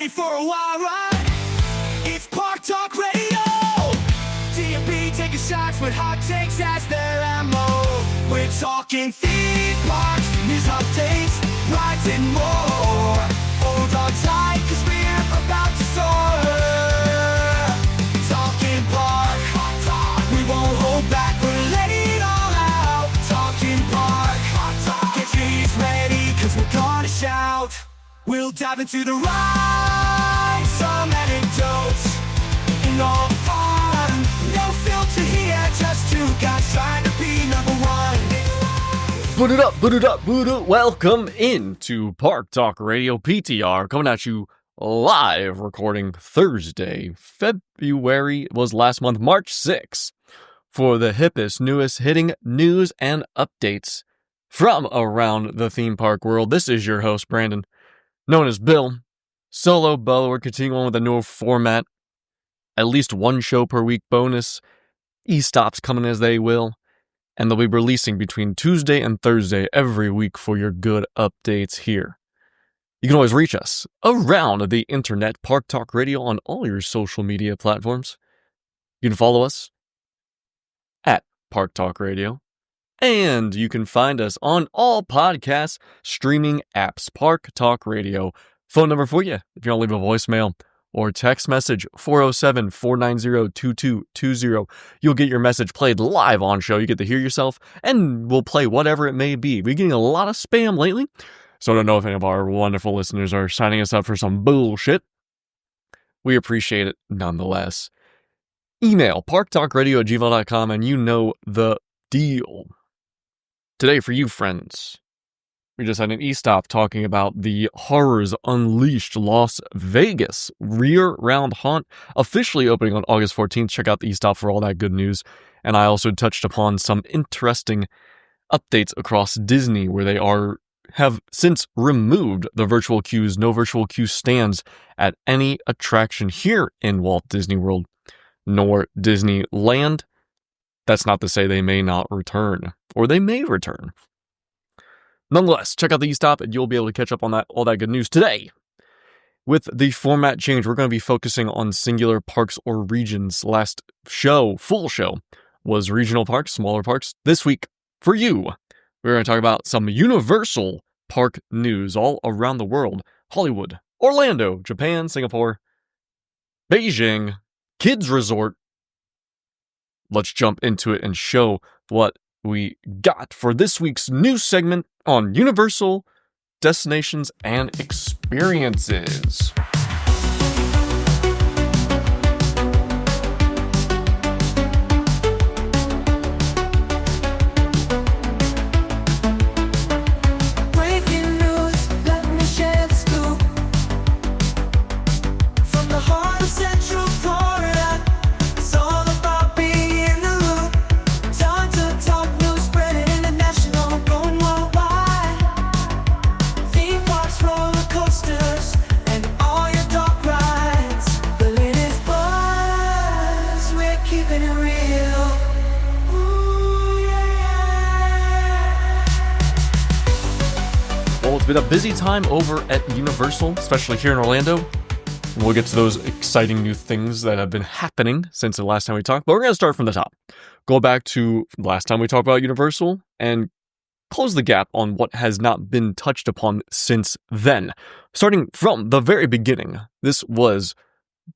ready for a wild ride? It's Park Talk Radio. D&B taking shots with hot takes as their ammo. We're talking theme parks, news updates, rides and more. Hold on tight, cause we're about to soar. Talking park, we won't hold back, we'll let it all out. Talking park, get your ears ready, cause we're gonna shout. We'll dive into the ride, some anecdotes, and all fun. No filter here, just two guys trying to be number one. Boot it up, boot it up, boot it. Welcome into Park Talk Radio PTR, coming at you live, recording Thursday, February was last month, March 6th, for the hippest, newest, hitting news and updates from around the theme park world. This is your host, Brandon, known as Bill, Solo Bo. We're continuing on with a new format, at least one show per week bonus, e-stops coming as they will, and they'll be releasing between Tuesday and Thursday every week for your good updates here. You can always reach us around the internet, Park Talk Radio, on all your social media platforms. You can follow us at Park Talk Radio, and you can find us on all podcast streaming apps. Park Talk Radio. Phone number for you if you want to leave a voicemail or text message, 407-490-2220. You'll get your message played live on show. You get to hear yourself, and we'll play whatever it may be. We're getting a lot of spam lately, so I don't know if any of our wonderful listeners are signing us up for some bullshit. We appreciate it nonetheless. Email parktalkradio@gmail.com, and you know the deal. Today for you, friends, we just had an e-stop talking about the Horrors Unleashed Las Vegas Rear Round Haunt, officially opening on August 14th. Check out the e-stop for all that good news. And I also touched upon some interesting updates across Disney, where they have since removed the virtual queues. No virtual queue stands at any attraction here in Walt Disney World, nor Disneyland. That's not to say they may not return, or they may return. Nonetheless, check out the e-stop and you'll be able to catch up on all that good news today. With the format change, we're going to be focusing on singular parks or regions. Last show, full show, was regional parks, smaller parks. This week, for you, we're going to talk about some Universal Park news all around the world. Hollywood, Orlando, Japan, Singapore, Bejing, Kids Resort. Let's jump into it and show what we got for this week's news segment on Universal Destinations and Experiences. Breaking news, let me share the scoop. From the heart of Central Florida, it's all about being in the loop. Time to talk news, spreading international, going worldwide. Theme parks, roller coasters, and all your dark rides. The latest buzz, we're keeping it real. Ooh, yeah. Well, it's been a busy time over at Universal, especially here in Orlando. We'll get to those exciting new things that have been happening since the last time we talked, but we're going to start from the top. Go back to last time we talked about Universal and close the gap on what has not been touched upon since then. Starting from the very beginning, this was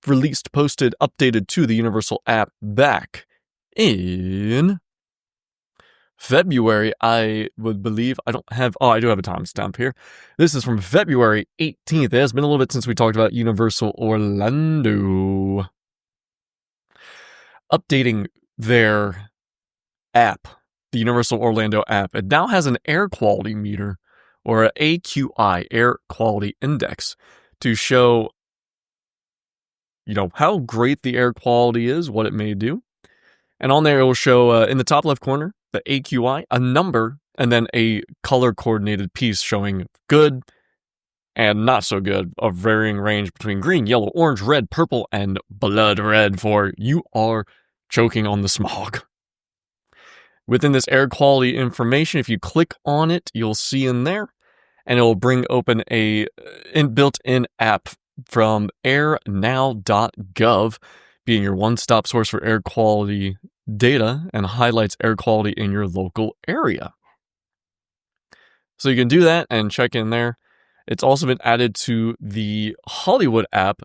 released, posted, updated to the Universal app back in February, I would believe. I do have a timestamp here. This is from February 18th. It has been a little bit since we talked about Universal Orlando. Updating their app, the Universal Orlando app. It now has an air quality meter, or an AQI, air quality index, to show, how great the air quality is, what it may do. And on there, it will show, in the top left corner, the AQI, a number, and then a color-coordinated piece showing good and not so good, a varying range between green, yellow, orange, red, purple, and blood red for you are choking on the smog. Within this air quality information, if you click on it, you'll see in there, and it will bring open a built-in app from airnow.gov, being your one-stop source for air quality data and highlights air quality in your local area. So you can do that and check in there. It's also been added to the Hollywood app.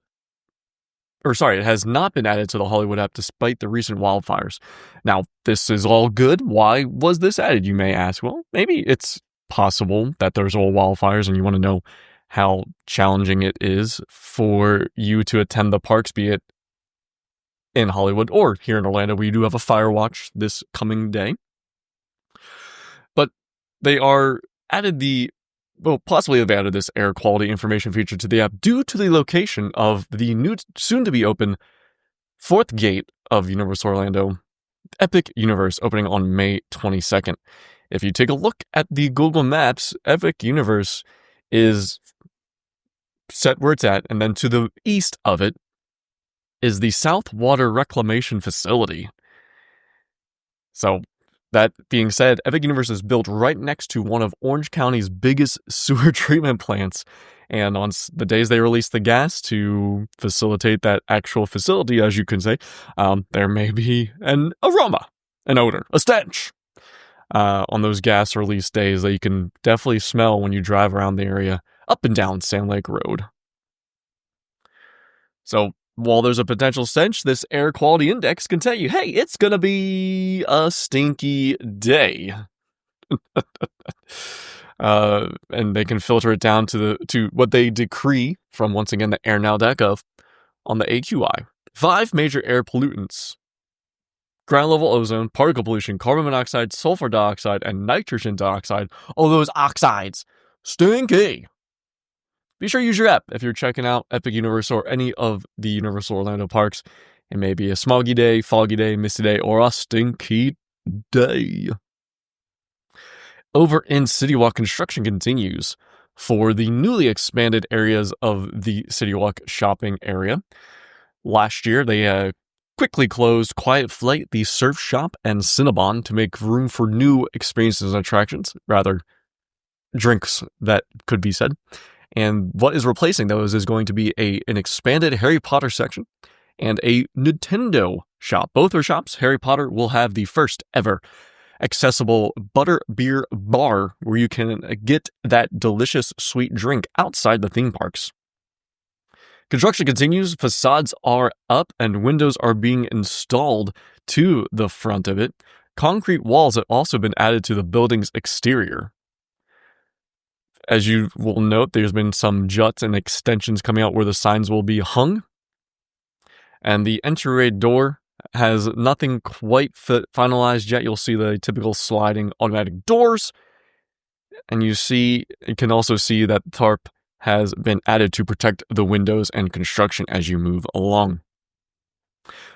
It has not been added to the Hollywood app despite the recent wildfires. Now, this is all good. Why was this added, you may ask? Well, maybe it's possible that there's all wildfires and you want to know how challenging it is for you to attend the parks, be it in Hollywood or here in Orlando. We do have a fire watch this coming day. But they are possibly have added this air quality information feature to the app due to the location of the new, soon-to-be-open fourth gate of Universal Orlando, Epic Universe, opening on May 22nd. If you take a look at the Google Maps, Epic Universe is set where it's at, and then to the east of it is the South Water Reclamation Facility. So, that being said, Epic Universe is built right next to one of Orange County's biggest sewer treatment plants. And on the days they release the gas to facilitate that actual facility, as you can say, there may be an aroma, an odor, a stench on those gas release days that you can definitely smell when you drive around the area up and down Sand Lake Road. So, while there's a potential stench, this air quality index can tell you, hey, it's going to be a stinky day. And they can filter it down to what they decree from, once again, the airnow.gov on the AQI. 5 major air pollutants: ground level ozone, particle pollution, carbon monoxide, sulfur dioxide, and nitrogen dioxide. All those oxides. Stinky. Be sure to use your app if you're checking out Epic Universe or any of the Universal Orlando parks. It may be a smoggy day, foggy day, misty day, or a stinky day. Over in City Walk, construction continues for the newly expanded areas of the City Walk shopping area. Last year, they quickly closed Quiet Flight, the Surf Shop, and Cinnabon to make room for new experiences and attractions, rather drinks that could be said. And what is replacing those is going to be an expanded Harry Potter section and a Nintendo shop. Both are shops. Harry Potter will have the first ever accessible butter beer bar where you can get that delicious sweet drink outside the theme parks. Construction continues. Facades are up and windows are being installed to the front of it. Concrete walls have also been added to the building's exterior. As you will note, there's been some juts and extensions coming out where the signs will be hung. And the entryway door has nothing quite finalized yet. You'll see the typical sliding automatic doors. And you can also see that tarp has been added to protect the windows and construction as you move along.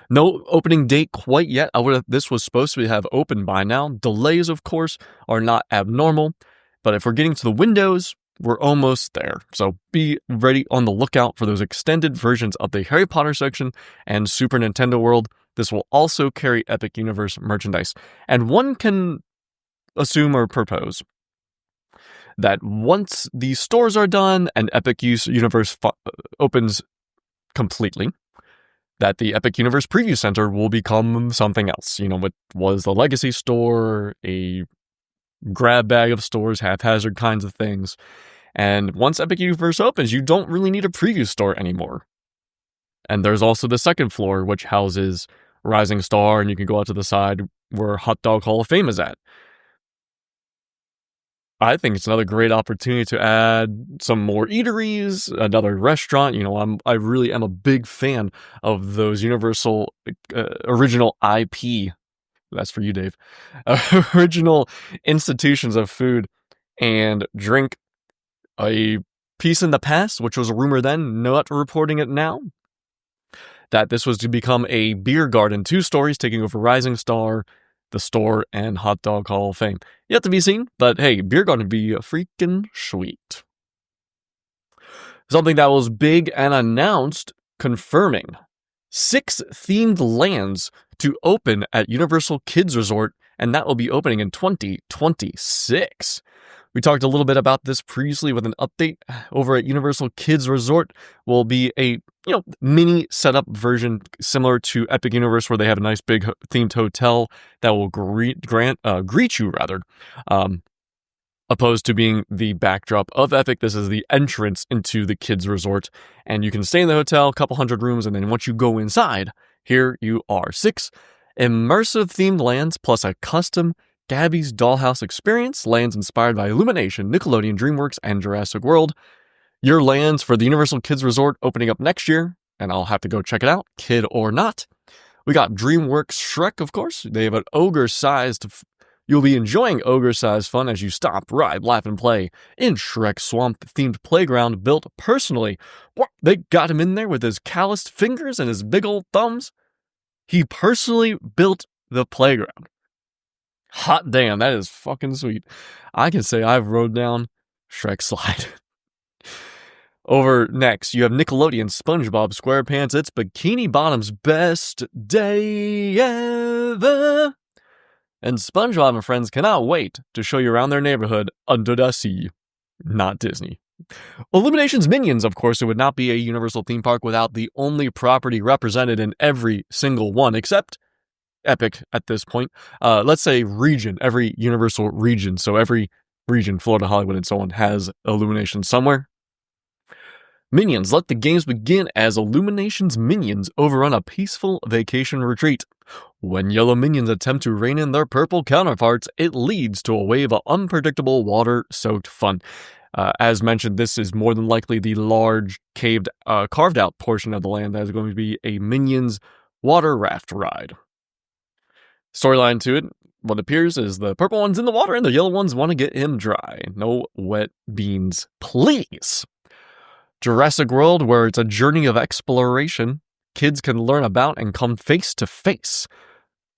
No opening date quite yet. This was supposed to have opened by now. Delays, of course, are not abnormal. But if we're getting to the windows, we're almost there. So be ready on the lookout for those extended versions of the Harry Potter section and Super Nintendo World. This will also carry Epic Universe merchandise. And one can assume or propose that once the stores are done and Epic Universe opens completely, that the Epic Universe Preview Center will become something else. It was the Legacy Store, a grab bag of stores, haphazard kinds of things. And once Epic Universe opens, you don't really need a preview store anymore. And there's also the second floor, which houses Rising Star, and you can go out to the side where Hot Dog Hall of Fame is at. I think it's another great opportunity to add some more eateries, another restaurant. I really am a big fan of those Universal original IP. That's for you, Dave. Original institutions of food and drink. A piece in the past, which was a rumor then, not reporting it now, that this was to become a beer garden, 2 stories taking over Rising Star, the store, and Hot Dog Hall of Fame. Yet to be seen, but hey, beer garden would be freaking sweet. Something that was big and announced, confirming 6 themed lands to open at Universal Kids Resort, and that will be opening in 2026. We talked a little bit about this previously with an update. Over at Universal Kids Resort will be a mini setup version similar to Epic Universe, where they have a nice big themed hotel that will greet you rather. Opposed to being the backdrop of Epic, this is the entrance into the kids' resort, and you can stay in the hotel, a couple hundred rooms, and then once you go inside, here you are 6 immersive themed lands plus a custom Gabby's Dollhouse experience, lands inspired by Illumination, Nickelodeon, DreamWorks, and Jurassic World. Your lands for the Universal Kids Resort opening up next year, and I'll have to go check it out, kid or not. We got DreamWorks Shrek, of course. They have an ogre-sized You'll be enjoying ogre-sized fun as you stop, ride, laugh, and play in Shrek Swamp-themed playground built personally. They got him in there with his calloused fingers and his big old thumbs. He personally built the playground. Hot damn, that is fucking sweet. I can say I've rode down Shrek Slide. Over next, you have Nickelodeon SpongeBob SquarePants. It's Bikini Bottom's best day ever. And SpongeBob and friends cannot wait to show you around their neighborhood under the sea. Not Disney. Illumination's Minions, of course, it would not be a Universal theme park without the only property represented in every single one, except Epic at this point. Let's say region, every Universal region. So every region, Florida, Hollywood, and so on, has Illumination somewhere. Minions, let the games begin as Illumination's Minions overrun a peaceful vacation retreat. When yellow minions attempt to rein in their purple counterparts, it leads to a wave of unpredictable water-soaked fun. As mentioned, this is more than likely the large, carved-out portion of the land that is going to be a Minions water raft ride. Storyline to it, what appears is the purple one's in the water and the yellow ones want to get him dry. No wet beans, please. Jurassic World, where it's a journey of exploration, kids can learn about and come face to face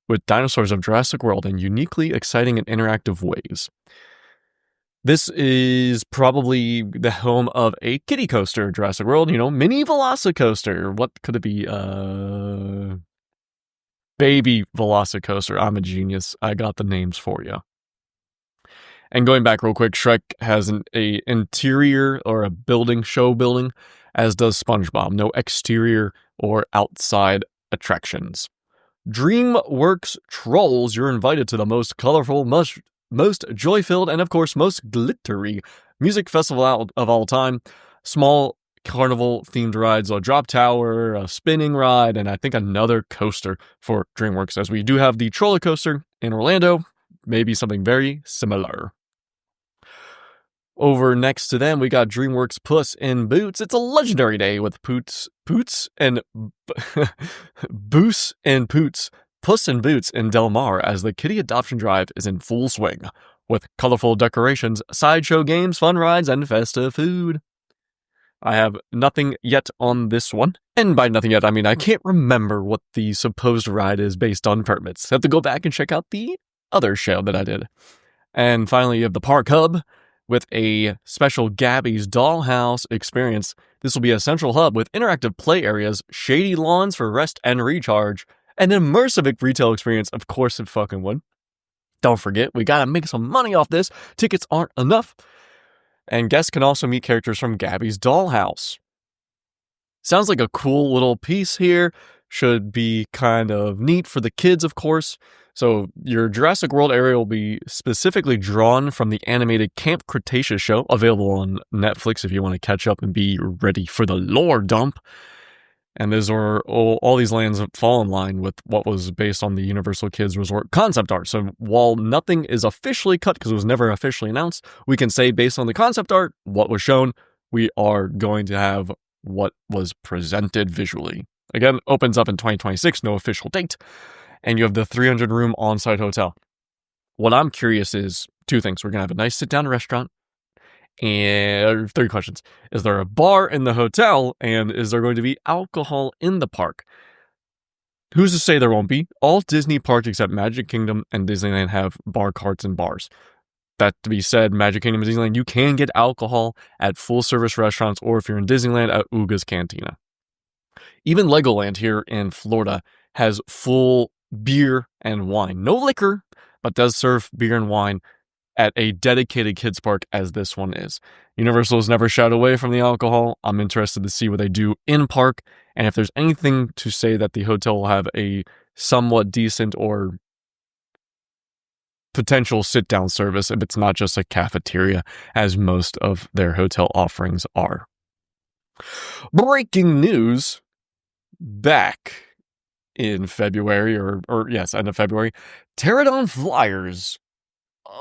with dinosaurs of Jurassic World in uniquely exciting and interactive ways. This is probably the home of a kiddie coaster, Jurassic World, mini Velocicoaster. What could it be? Baby Velocicoaster. I'm a genius. I got the names for you. And going back real quick, Shrek has an interior or a show building, as does SpongeBob. No exterior or outside attractions. DreamWorks Trolls, you're invited to the most colorful, most joy-filled, and of course, most glittery music festival of all time. Small carnival-themed rides, a drop tower, a spinning ride, and I think another coaster for DreamWorks, as we do have the Troller Coaster in Orlando, maybe something very similar. Over next to them, we got DreamWorks Puss in Boots. It's a legendary day with Puss and Boots, Puss in Boots in Del Mar, as the kiddie adoption drive is in full swing, with colorful decorations, sideshow games, fun rides, and festive food. I have nothing yet on this one. And by nothing yet, I mean I can't remember what the supposed ride is based on permits. I have to go back and check out the other show that I did. And finally, you have the Park Hub with a special Gabby's Dollhouse experience. This will be a central hub with interactive play areas, shady lawns for rest and recharge, an immersive retail experience. Of course it fucking would. Don't forget, we gotta make some money off this. Tickets aren't enough. And guests can also meet characters from Gabby's Dollhouse. Sounds like a cool little piece here. Should be kind of neat for the kids, of course. So your Jurassic World area will be specifically drawn from the animated Camp Cretaceous show, available on Netflix if you want to catch up and be ready for the lore dump. And those are all these lands fall in line with what was based on the Universal Kids Resort concept art. So while nothing is officially cut because it was never officially announced, we can say based on the concept art, what was shown, we are going to have what was presented visually. Again, opens up in 2026, no official date. And you have the 300-room on-site hotel. What I'm curious is two things. We're going to have a nice sit-down restaurant. And 3 questions. Is there a bar in the hotel? And is there going to be alcohol in the park? Who's to say there won't be? All Disney parks except Magic Kingdom and Disneyland have bar carts and bars. That to be said, Magic Kingdom and Disneyland, you can get alcohol at full-service restaurants, or if you're in Disneyland, at Ooga's Cantina. Even Legoland here in Florida has full beer and wine. No liquor, but does serve beer and wine at a dedicated kids park as this one is. Universal has never shied away from the alcohol. I'm interested to see what they do in park, and if there's anything to say that the hotel will have a somewhat decent or potential sit-down service if it's not just a cafeteria, as most of their hotel offerings are. Breaking news, back in February, end of February, Pterodon Flyers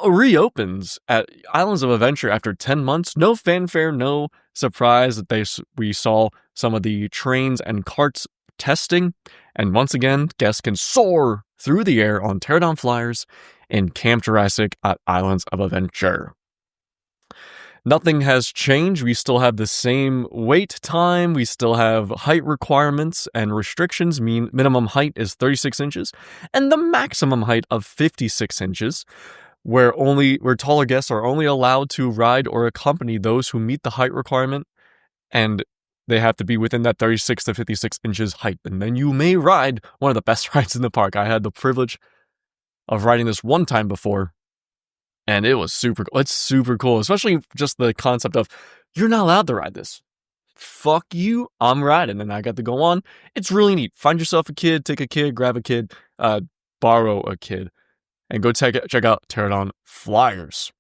reopens at Islands of Adventure after 10 months. No fanfare, no surprise that we saw some of the trains and carts testing, and once again, guests can soar through the air on Pterodon Flyers in Camp Jurassic at Islands of Adventure. Nothing has changed. We still have the same wait time. We still have height requirements and restrictions. Minimum height is 36 inches and the maximum height of 56 inches, where taller guests are only allowed to ride or accompany those who meet the height requirement, and they have to be within that 36 to 56 inches height. And then you may ride one of the best rides in the park. I had the privilege of riding this one time before, and it was super cool. It's super cool, especially just the concept of, you're not allowed to ride this. Fuck you, I'm riding, and I got to go on. It's really neat. Find yourself a kid, take a kid, grab a kid, borrow a kid, and go check out Pterodon Flyers.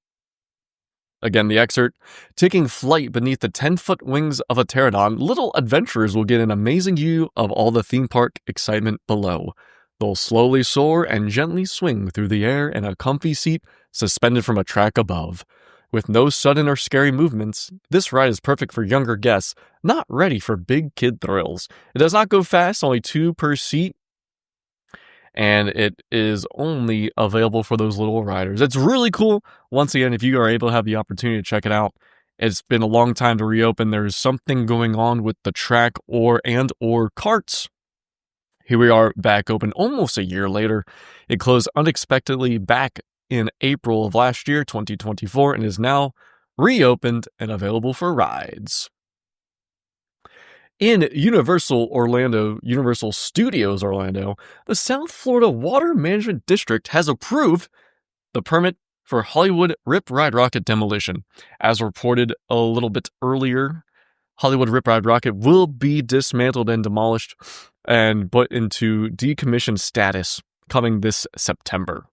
Again, the excerpt: taking flight beneath the 10-foot wings of a pterodon, little adventurers will get an amazing view of all the theme park excitement below. They'll slowly soar and gently swing through the air in a comfy seat suspended from a track above. With no sudden or scary movements, this ride is perfect for younger guests, not ready for big kid thrills. It does not go fast, only 2 per seat, and it is only available for those little riders. It's really cool. Once again, if you are able to have the opportunity to check it out, it's been a long time to reopen. There's something going on with the track or carts. Here we are back open almost a year later. It closed unexpectedly back in April of last year, 2024, and is now reopened and available for rides. In Universal Studios Orlando, the South Florida Water Management District has approved the permit for Hollywood Rip Ride Rockit demolition. As reported a little bit earlier, Hollywood Rip Ride Rockit will be dismantled and demolished and put into decommissioned status coming this September.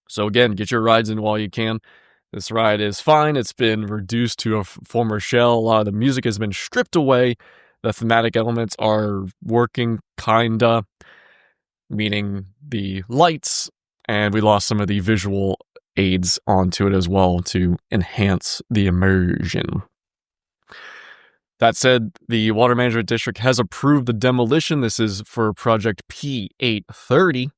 So again, get your rides in while you can. This ride is fine. It's been reduced to a former shell. A lot of the music has been stripped away. The thematic elements are working, kinda, meaning the lights, and we lost some of the visual aids onto it as well to enhance the immersion. That said, the Water Management District has approved the demolition. This is for Project P830,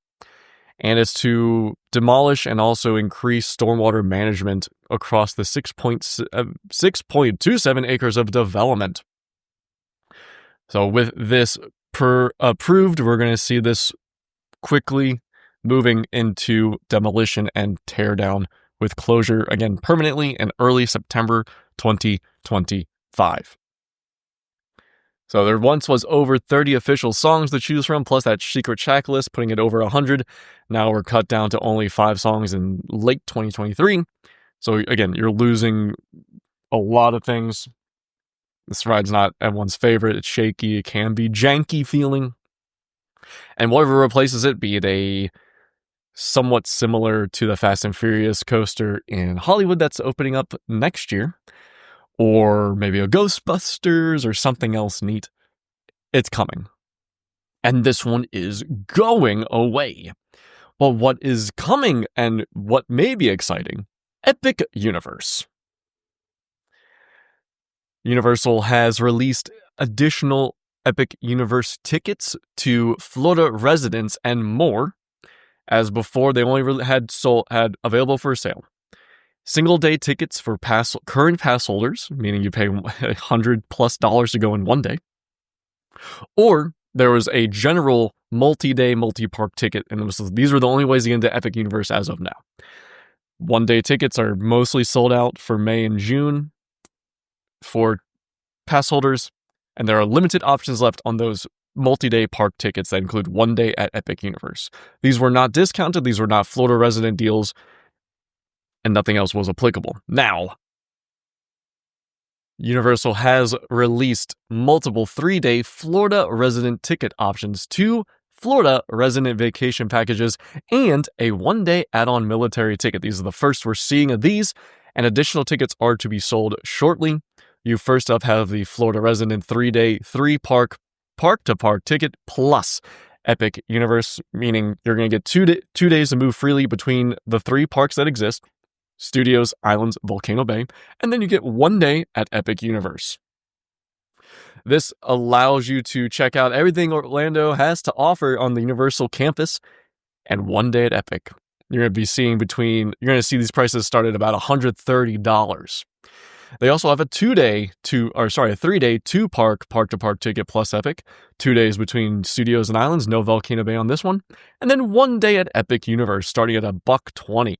and it's to demolish and also increase stormwater management across the 6.27 acres of development. So with this approved, we're going to see this quickly moving into demolition and teardown, with closure again permanently in early September 2025. So there once was over 30 official songs to choose from, plus that secret checklist, putting it over 100. Now we're cut down to only 5 songs in late 2023. So again, you're losing a lot of things. This ride's not everyone's favorite. It's shaky. It can be janky feeling. And whatever replaces it, be it a somewhat similar to the Fast and Furious coaster in Hollywood that's opening up next year, or maybe a Ghostbusters or something else neat, it's coming. And this one is going away. But what is coming and what may be exciting? Epic Universe. Universal has released additional Epic Universe tickets to Florida residents and more. As before, they only had available for sale single-day tickets for current pass holders, meaning you pay $100+ to go in one day. Or there was a general multi-day, multi-park ticket, and these were the only ways to get into Epic Universe as of now. One-day tickets are mostly sold out for May and June for pass holders, and there are limited options left on those multi-day park tickets that include one day at Epic Universe. These were not discounted. These were not Florida resident deals. and nothing else was applicable. Now, Universal has released multiple 3-day Florida resident ticket options, 2 Florida resident vacation packages, and a 1-day add-on military ticket. These are the first we're seeing of these, and additional tickets are to be sold shortly. You first up have the Florida resident 3-day, 3-park, park-to-park ticket plus Epic Universe, meaning you're going to get 2 days to move freely between the 3 parks that exist: Studios, Islands, Volcano Bay, and then you get 1 day at Epic Universe. This allows you to check out everything Orlando has to offer on the Universal campus, and 1 day at Epic. You're going to see these prices start at about $130. They also have a 3-day 2-park, park-to-park ticket plus Epic, 2 days between Studios and Islands, no Volcano Bay on this one, and then 1 day at Epic Universe, starting at $120.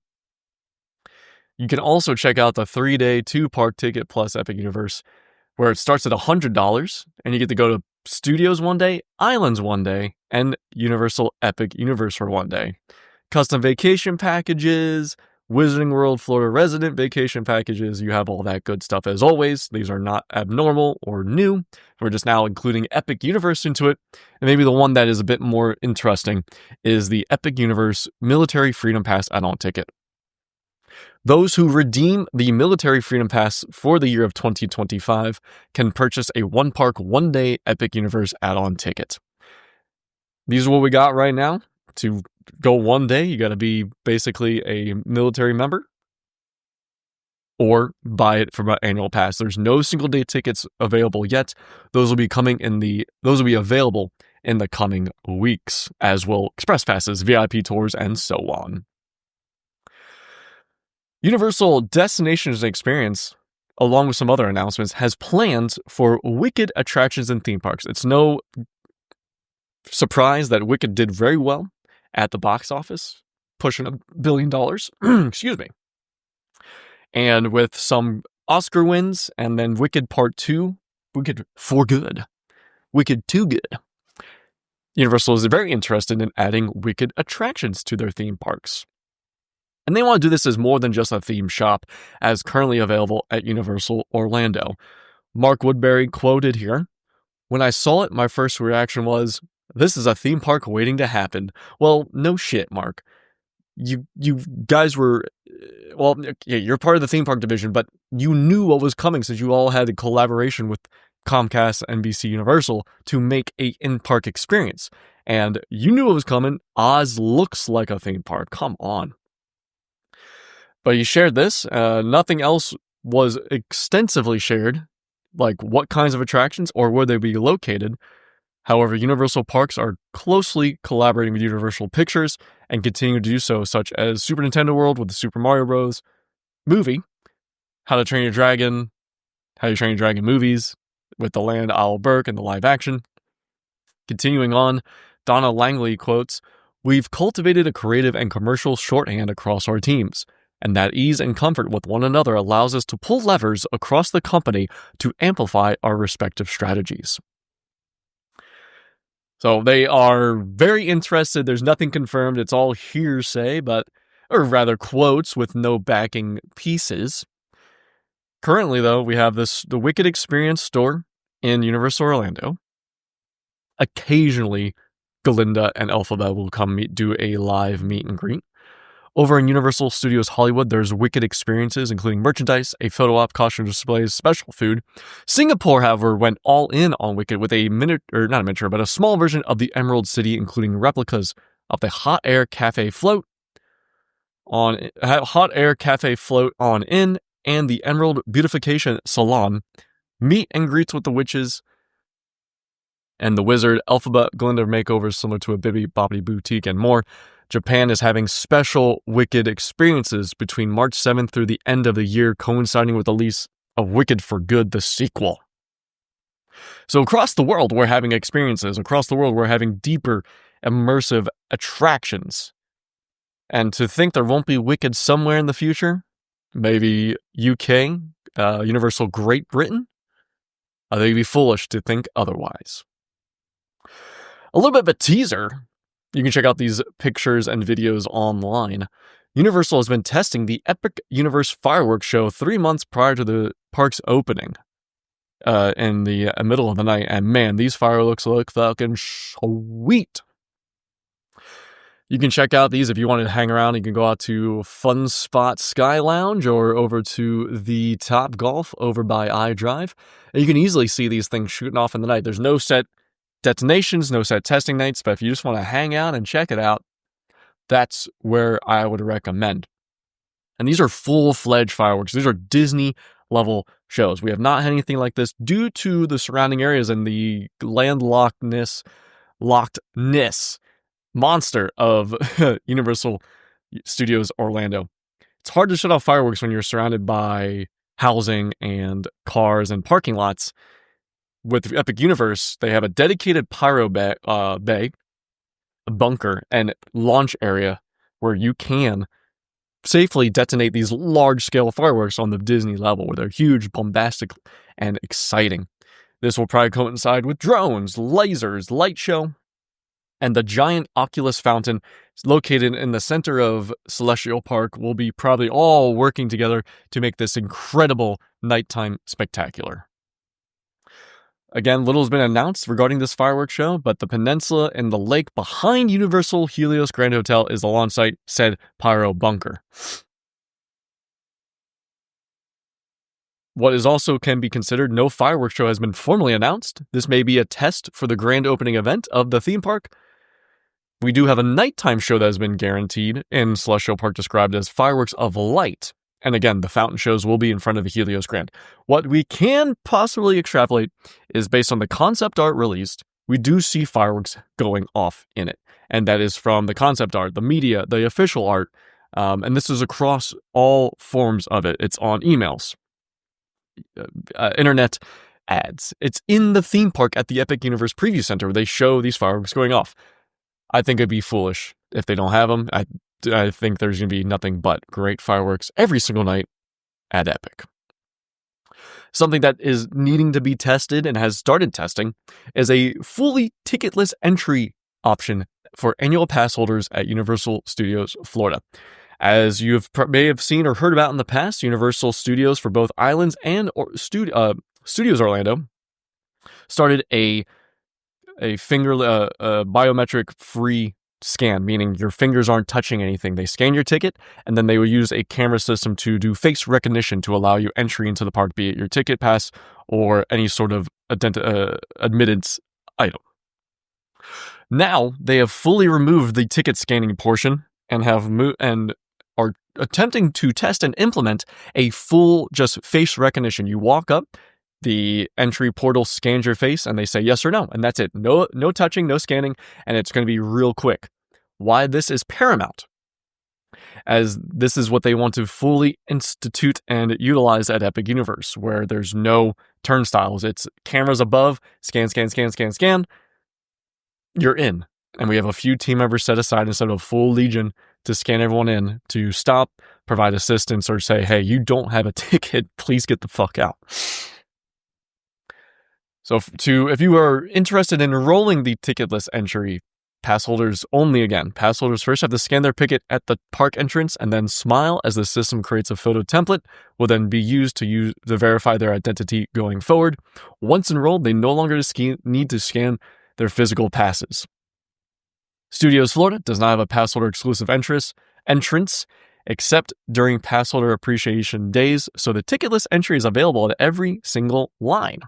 You can also check out the 3-day 2-park ticket plus Epic Universe, where it starts at $100, and you get to go to Studios 1 day, Islands 1 day, and Universal Epic Universe for 1 day. Custom vacation packages, Wizarding World Florida resident vacation packages, you have all that good stuff as always. These are not abnormal or new. We're just now including Epic Universe into it. And maybe the one that is a bit more interesting is the Epic Universe Military Freedom Pass add-on ticket. Those who redeem the Military Freedom Pass for the year of 2025 can purchase a 1-park, 1-day Epic Universe add-on ticket. These are what we got right now. To go 1 day, you got to be basically a military member or buy it from an annual pass. There's no single day tickets available yet. Those will be available in the coming weeks, as will express passes, VIP tours, and so on. Universal Destinations and Experience, along with some other announcements, has plans for Wicked attractions and theme parks. It's no surprise that Wicked did very well at the box office, pushing $1 billion. Excuse me. And with some Oscar wins, and then Wicked Part 2, Wicked for Good, Wicked Too Good, Universal is very interested in adding Wicked attractions to their theme parks. And they want to do this as more than just a theme shop, as currently available at Universal Orlando. Mark Woodbury quoted here, "When I saw it, my first reaction was, this is a theme park waiting to happen." Well, no shit, Mark. You guys were, you're part of the theme park division, but you knew what was coming since you all had a collaboration with Comcast, NBC, Universal to make a in-park experience. And you knew what was coming. Oz looks like a theme park. Come on. But you shared this. Nothing else was extensively shared, like what kinds of attractions or where they be located. However, Universal Parks are closely collaborating with Universal Pictures and continue to do so, such as Super Nintendo World with the Super Mario Bros. Movie, How to Train Your Dragon movies with the Land Isle Burke and the live action. Continuing on, Donna Langley quotes, "We've cultivated a creative and commercial shorthand across our teams, and that ease and comfort with one another allows us to pull levers across the company to amplify our respective strategies." So they are very interested. There's nothing confirmed. It's all hearsay, or rather quotes with no backing pieces. Currently, though, we have the Wicked Experience store in Universal Orlando. Occasionally, Glinda and Elphaba will come do a live meet and greet. Over in Universal Studios Hollywood, there's Wicked experiences, including merchandise, a photo op, costume displays, special food. Singapore, however, went all in on Wicked with a small version of the Emerald City, including replicas of the Hot Air Cafe float on in, and the Emerald Beautification Salon, meet and greets with the witches and the wizard, Elphaba, Glinda makeovers similar to a Bibbidi Bobbidi Boutique, and more. Japan is having special Wicked experiences between March 7th through the end of the year, coinciding with the release of Wicked for Good, the sequel. So across the world, we're having experiences. Across the world, we're having deeper, immersive attractions. And to think there won't be Wicked somewhere in the future, maybe UK, Universal Great Britain, they'd be foolish to think otherwise. A little bit of a teaser. You can check out these pictures and videos online. Universal has been testing the Epic Universe fireworks show 3 months prior to the park's opening in the middle of the night. And man, these fireworks look fucking sweet. You can check out these if you wanted to hang around. You can go out to Fun Spot Sky Lounge or over to the Top Golf over by iDrive. And you can easily see these things shooting off in the night. There's no set detonations, no set testing nights, but if you just want to hang out and check it out, that's where I would recommend. And these are full-fledged fireworks. These are Disney-level shows. We have not had anything like this due to the surrounding areas and the lockedness monster of Universal Studios Orlando. It's hard to shut off fireworks when you're surrounded by housing and cars and parking lots. With Epic Universe, they have a dedicated pyro bay, a bunker, and launch area where you can safely detonate these large-scale fireworks on the Disney level, where they're huge, bombastic, and exciting. This will probably coincide with drones, lasers, light show, and the giant Oculus fountain located in the center of Celestial Park will be probably all working together to make this incredible nighttime spectacular. Again, little has been announced regarding this fireworks show, but the peninsula and the lake behind Universal Helios Grand Hotel is the launch site, said pyro bunker. What is also can be considered no fireworks show has been formally announced. This may be a test for the grand opening event of the theme park. We do have a nighttime show that has been guaranteed in Celestial Park described as Fireworks of Light. And again, the fountain shows will be in front of the Helios Grand. What we can possibly extrapolate is based on the concept art released, we do see fireworks going off in it. And that is from the concept art, the media, the official art. And this is across all forms of it. It's on emails, internet ads. It's in the theme park at the Epic Universe Preview Center where they show these fireworks going off. I think it'd be foolish if they don't have them. I think there's going to be nothing but great fireworks every single night at Epic. Something that is needing to be tested and has started testing is a fully ticketless entry option for annual pass holders at Universal Studios Florida. As you may have seen or heard about in the past, Universal Studios for both Islands and Studios Orlando started a biometric free scan, meaning your fingers aren't touching anything. They scan your ticket, and then they will use a camera system to do face recognition to allow you entry into the park, be it your ticket pass or any sort of admittance item. Now, they have fully removed the ticket scanning portion and are attempting to test and implement a full just face recognition. You walk up, the entry portal scans your face and they say yes or no, and that's it. No touching, no scanning, and it's going to be real quick. Why this is paramount, as this is what they want to fully institute and utilize at Epic Universe, where there's no turnstiles. It's cameras above, scan, you're in. And we have a few team members set aside instead of a full legion to scan everyone in, to stop, provide assistance, or say, hey, you don't have a ticket, please get the fuck out. So if you are interested in enrolling the ticketless entry, pass holders only again. Pass holders first have to scan their ticket at the park entrance and then smile as the system creates a photo template, will then be used to verify their identity going forward. Once enrolled, they no longer need to scan their physical passes. Studios Florida does not have a pass holder exclusive entrance except during pass holder appreciation days, so the ticketless entry is available at every single line.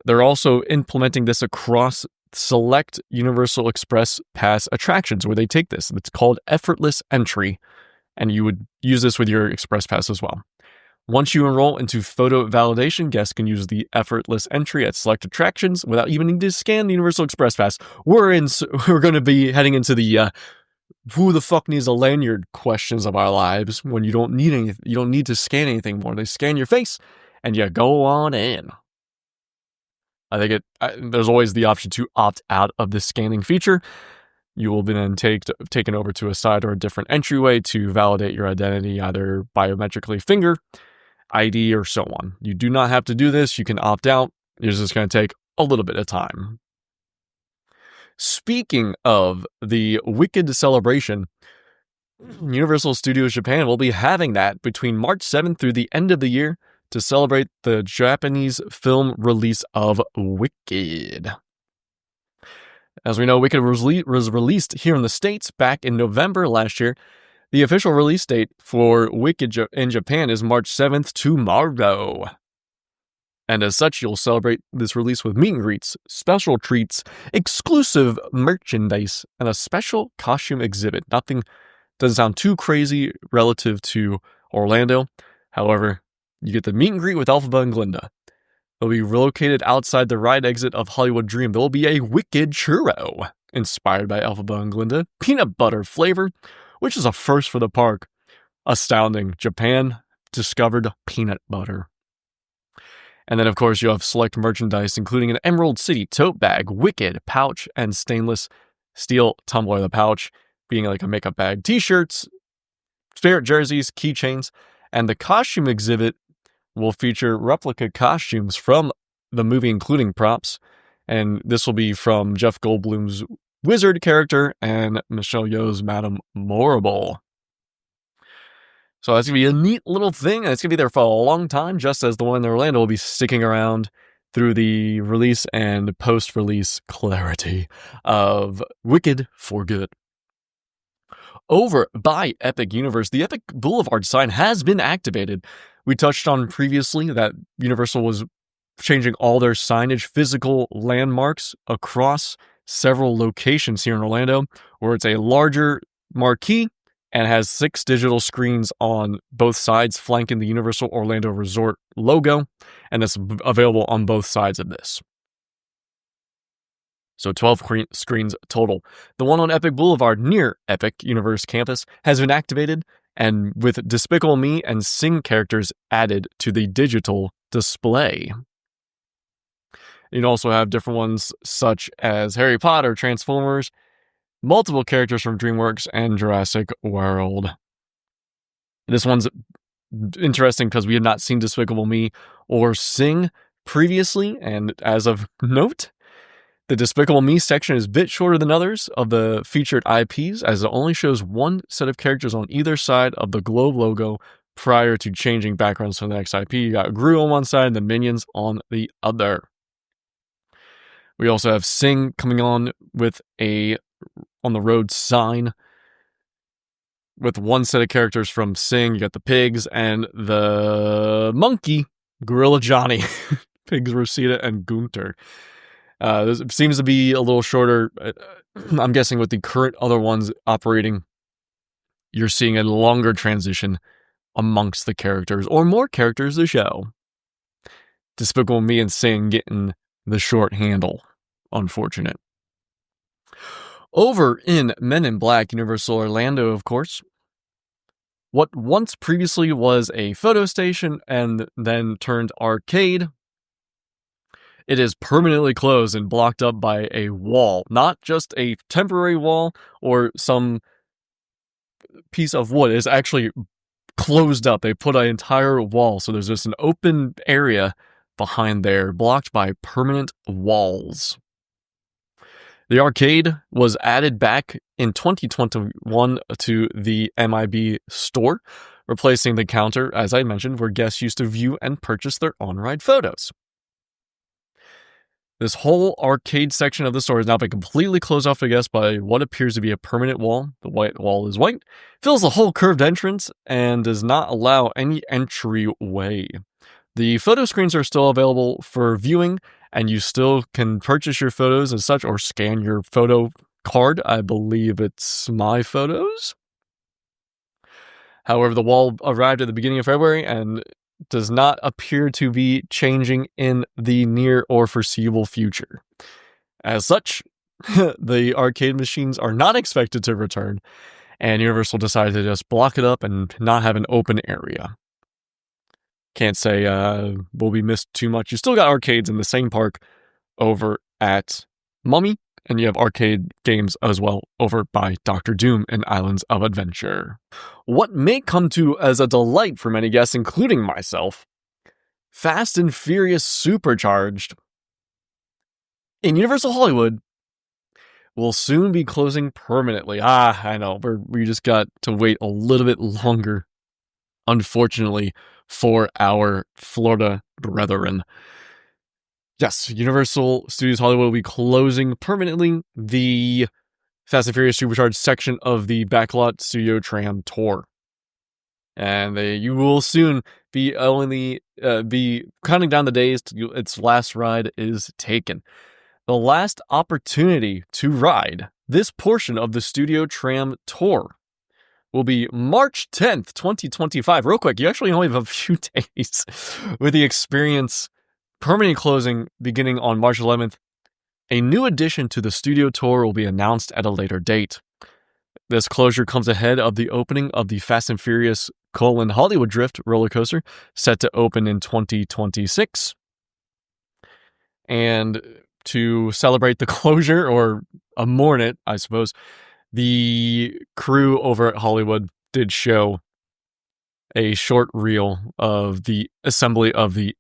They're also implementing this across select Universal Express Pass attractions where they take this. It's called effortless entry, and you would use this with your Express Pass as well. Once you enroll into photo validation, guests can use the effortless entry at select attractions without even needing to scan the Universal Express Pass. We're going to be heading into the who the fuck needs a lanyard questions of our lives when you don't need anything. You don't need to scan anything more. They scan your face, and you go on in. I think there's always the option to opt out of the scanning feature. You will be then taken over to a side or a different entryway to validate your identity, either biometrically finger, ID, or so on. You do not have to do this. You can opt out. It's just going to take a little bit of time. Speaking of the Wicked celebration, Universal Studios Japan will be having that between March 7th through the end of the year to celebrate the Japanese film release of Wicked. As we know, Wicked was released here in the States back in November last year. The official release date for Wicked in Japan is March 7th, tomorrow. And as such, you'll celebrate this release with meet and greets, special treats, exclusive merchandise, and a special costume exhibit. Nothing doesn't sound too crazy relative to Orlando. However, you get the meet and greet with Elphaba and Glinda. They'll be relocated outside the ride exit of Hollywood Dream. There will be a Wicked churro inspired by Elphaba and Glinda, peanut butter flavor, which is a first for the park. Astounding. Japan discovered peanut butter. And then, of course, you have select merchandise, including an Emerald City tote bag, Wicked pouch, and stainless steel tumbler. The pouch being like a makeup bag, t-shirts, spirit jerseys, keychains, and the costume exhibit will feature replica costumes from the movie, including props. And this will be from Jeff Goldblum's Wizard character and Michelle Yeoh's Madame Morrible. So that's going to be a neat little thing, and it's going to be there for a long time, just as the one in Orlando will be sticking around through the release and post-release clarity of Wicked for Good. Over by Epic Universe, the Epic Boulevard sign has been activated. We touched on previously that Universal was changing all their signage, physical landmarks across several locations here in Orlando, where it's a larger marquee and has 6 digital screens on both sides flanking the Universal Orlando Resort logo, and it's available on both sides of this. So 12 screens total. The one on Epic Boulevard near Epic Universe Campus has been activated, and with Despicable Me and Sing characters added to the digital display. You also have different ones such as Harry Potter, Transformers, multiple characters from DreamWorks, and Jurassic World. This one's interesting because we had not seen Despicable Me or Sing previously, and as of note, the Despicable Me section is a bit shorter than others of the featured IPs, as it only shows one set of characters on either side of the globe logo prior to changing backgrounds for the next IP. You got Gru on one side and the Minions on the other. We also have Sing coming on with a on the road sign with one set of characters from Sing. You got the pigs and the monkey, Gorilla Johnny, Pigs Rosita and Gunter. This seems to be a little shorter. I'm guessing with the current other ones operating, you're seeing a longer transition amongst the characters, or more characters to show. Despicable Me and Sing getting the short handle. Unfortunate. Over in Men in Black, Universal Orlando, of course, what once previously was a photo station and then turned arcade, it is permanently closed and blocked up by a wall. Not just a temporary wall or some piece of wood. It is actually closed up. They put an entire wall, so there's just an open area behind there, blocked by permanent walls. The arcade was added back in 2021 to the MIB store, replacing the counter, as I mentioned, where guests used to view and purchase their on-ride photos. This whole arcade section of the store has now been completely closed off to guests by what appears to be a permanent wall. The white wall is white, fills the whole curved entrance, and does not allow any entryway. The photo screens are still available for viewing, and you still can purchase your photos as such, or scan your photo card. I believe it's My Photos. However, the wall arrived at the beginning of February and does not appear to be changing in the near or foreseeable future. As such, the arcade machines are not expected to return, and Universal decided to just block it up and not have an open area. Can't say we'll be missed too much. You still got arcades in the same park over at Mummy, and you have arcade games as well over by Doctor Doom and Islands of Adventure. What may come to as a delight for many guests, including myself, Fast and Furious Supercharged. In Universal Hollywood, will soon be closing permanently. I know. We just got to wait a little bit longer, unfortunately, for our Florida brethren. Yes, Universal Studios Hollywood will be closing permanently the Fast and Furious Supercharged section of the Backlot Studio Tram Tour. And you will soon be only be counting down the days to its last ride is taken. The last opportunity to ride this portion of the Studio Tram Tour will be March 10th, 2025. Real quick, you actually only have a few days with the experience permanently closing beginning on March 11th. A new addition to the Studio Tour will be announced at a later date. This closure comes ahead of the opening of the Fast and Furious Hollywood Drift roller coaster, set to open in 2026. And to celebrate the closure, or mourn it, I suppose, the crew over at Hollywood did show a short reel of the assembly of the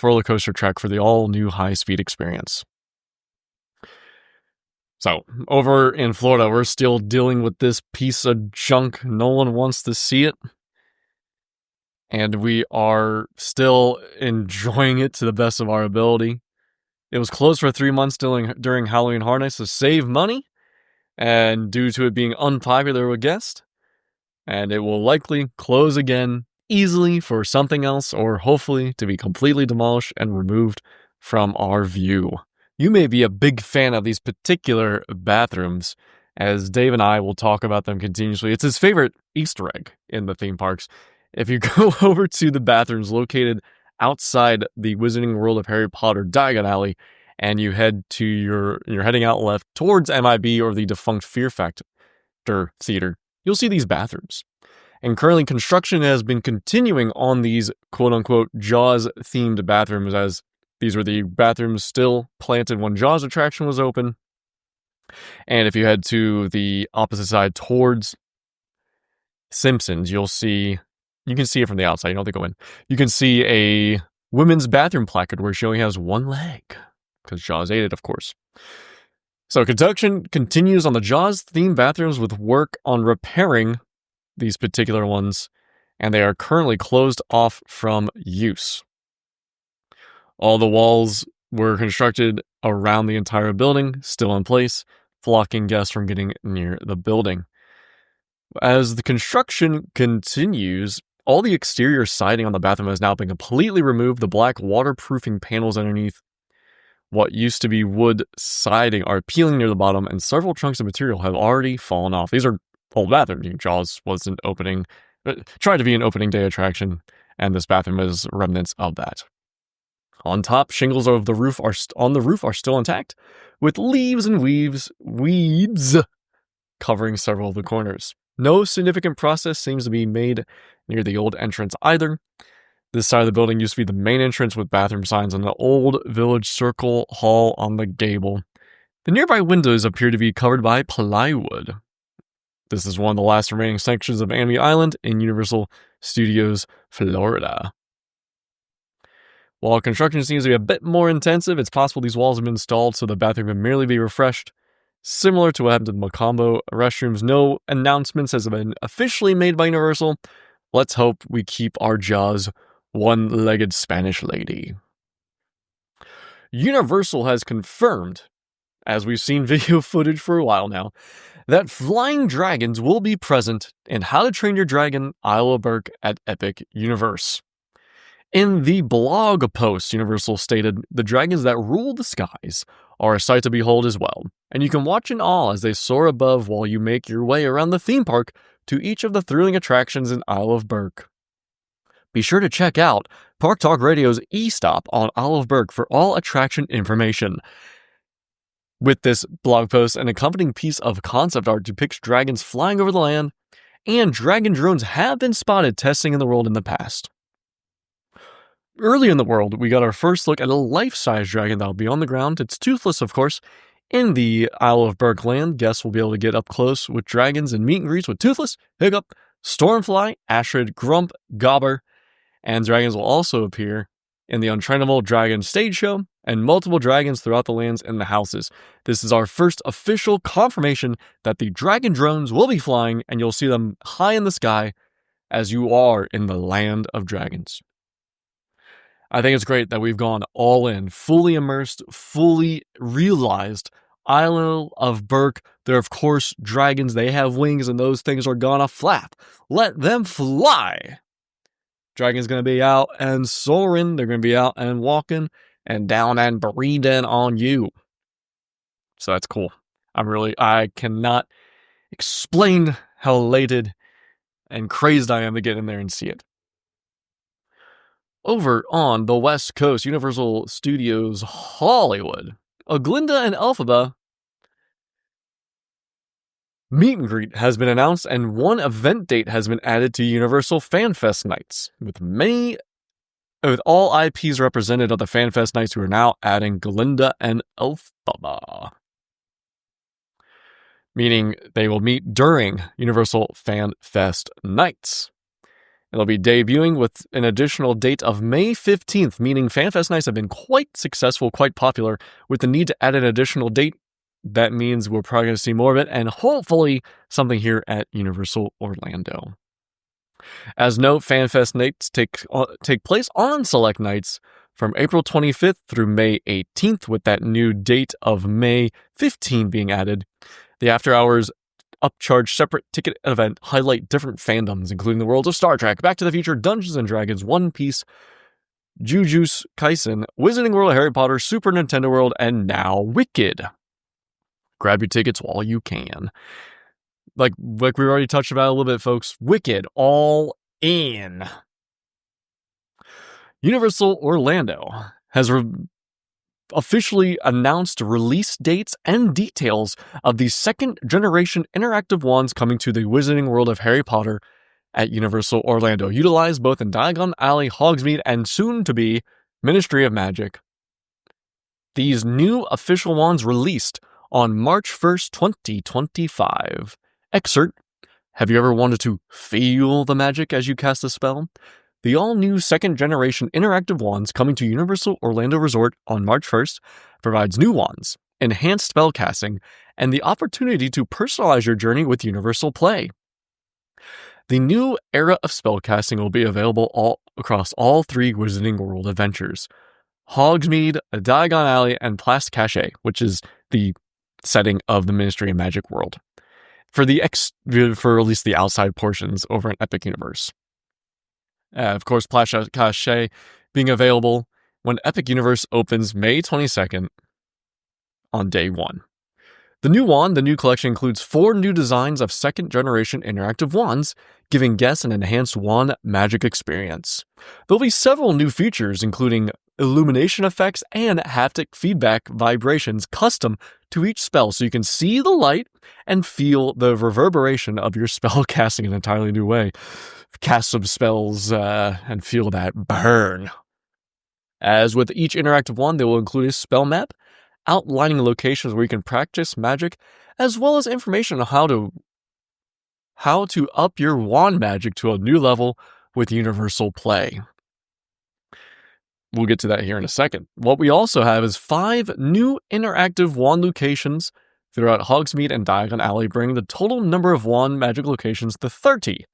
roller coaster track for the all-new high-speed experience. So, over in Florida, we're still dealing with this piece of junk. No one wants to see it. And we are still enjoying it to the best of our ability. It was closed for 3 months during Halloween Horror Nights to save money, and due to it being unpopular with guests. And it will likely close again easily for something else, or hopefully to be completely demolished and removed from our view. You may be a big fan of these particular bathrooms, as Dave and I will talk about them continuously. It's his favorite Easter egg in the theme parks. If you go over to the bathrooms located outside the Wizarding World of Harry Potter Diagon Alley, and you head to you're heading out left towards MIB or the defunct Fear Factor Theater, you'll see these bathrooms. And currently construction has been continuing on these quote-unquote Jaws-themed bathrooms, as these were the bathrooms still planted when Jaws attraction was open. And if you head to the opposite side towards Simpsons, you can see it from the outside. You don't have to go in. You can see a women's bathroom placard where she only has one leg, because Jaws ate it, of course. So construction continues on the Jaws-themed bathrooms with work on repairing these particular ones, and they are currently closed off from use. All the walls were constructed around the entire building, still in place, blocking guests from getting near the building. As the construction continues, all the exterior siding on the bathroom has now been completely removed. The black waterproofing panels underneath what used to be wood siding are peeling near the bottom, and several chunks of material have already fallen off. These are old bathrooms. Jaws wasn't tried to be an opening day attraction, and this bathroom is remnants of that. On top, shingles of the roof are still intact, with leaves and weeds covering several of the corners. No significant process seems to be made near the old entrance either. This side of the building used to be the main entrance with bathroom signs on the old village circle hall on the gable. The nearby windows appear to be covered by plywood. This is one of the last remaining sections of Amity Island in Universal Studios, Florida. While construction seems to be a bit more intensive, it's possible these walls have been installed so the bathroom can merely be refreshed. Similar to what happened to the Macombo restrooms, no announcements has been officially made by Universal. Let's hope we keep our Jaws one-legged Spanish lady. Universal has confirmed, as we've seen video footage for a while now, that flying dragons will be present in How to Train Your Dragon Isle of Berk at Epic Universe. In the blog post, Universal stated, "The dragons that rule the skies are a sight to behold as well, and you can watch in awe as they soar above while you make your way around the theme park to each of the thrilling attractions in Isle of Berk." Be sure to check out Park Talk Radio's e-stop on Isle of Berk for all attraction information. With this blog post, an accompanying piece of concept art depicts dragons flying over the land, and dragon drones have been spotted testing in the world in the past. Early in the world, we got our first look at a life-size dragon that will be on the ground. It's toothless, of course. In the Isle of Berk land, guests will be able to get up close with dragons and meet and greets with Toothless, Hiccup, Stormfly, Ashrid, Grump, Gobber, and dragons will also appear in the Untrainable Dragon stage show, and multiple dragons throughout the lands and the houses. This is our first official confirmation that the dragon drones will be flying, and you'll see them high in the sky as you are in the land of dragons. I think it's great that we've gone all in, fully immersed, fully realized. Isle of Berk, they're of course dragons, they have wings, and those things are gonna flap. Let them fly! Dragon's gonna be out and soaring, they're gonna be out and walking, and down and breathing on you. So that's cool. I cannot explain how elated and crazed I am to get in there and see it. Over on the West Coast, Universal Studios Hollywood, Glinda and Elphaba meet and greet has been announced, and one event date has been added to Universal FanFest nights, with all IPs represented on the FanFest nights. Who are now adding Glinda and Elphaba, meaning they will meet during Universal FanFest nights. It'll be debuting with an additional date of May 15th, meaning FanFest nights have been quite successful, quite popular. With the need to add an additional date, that means we're probably going to see more of it, and hopefully something here at Universal Orlando. As note, FanFest nights take place on select nights from April 25th through May 18th, with that new date of May 15 being added. The after hours upcharge separate ticket event highlight different fandoms, including the worlds of Star Trek, Back to the Future, Dungeons & Dragons, One Piece, Jujutsu Kaisen, Wizarding World of Harry Potter, Super Nintendo World, and now Wicked. Grab your tickets while you can. Like we already touched about a little bit, folks. Wicked, all in. Universal Orlando has officially announced release dates and details of the second generation interactive wands coming to the Wizarding World of Harry Potter at Universal Orlando, utilized both in Diagon Alley, Hogsmeade, and soon to be Ministry of Magic. These new official wands released on March 1st, 2025. Excerpt: have you ever wanted to feel the magic as you cast a spell? The all-new second-generation interactive wands coming to Universal Orlando Resort on March 1st provides new wands, enhanced spellcasting, and the opportunity to personalize your journey with Universal Play. The new era of spellcasting will be available across all three Wizarding World adventures: Hogsmeade, Diagon Alley, and Place Cachet, which is the setting of the Ministry of Magic world, for at least the outside portions over in Epic Universe. Of course, Place Cachet being available when Epic Universe opens May 22nd on day 1. The new collection includes 4 new designs of second-generation interactive wands, giving guests an enhanced wand magic experience. There'll be several new features, including illumination effects and haptic feedback vibrations custom to each spell, so you can see the light and feel the reverberation of your spell casting in an entirely new way. Cast some spells and feel that burn. As with each interactive wand, they will include a spell map outlining locations where you can practice magic, as well as information on how to up your wand magic to a new level with Universal Play. We'll get to that here in a second. What we also have is 5 new interactive wand locations throughout Hogsmeade and Diagon Alley, bringing the total number of wand magic locations to 30.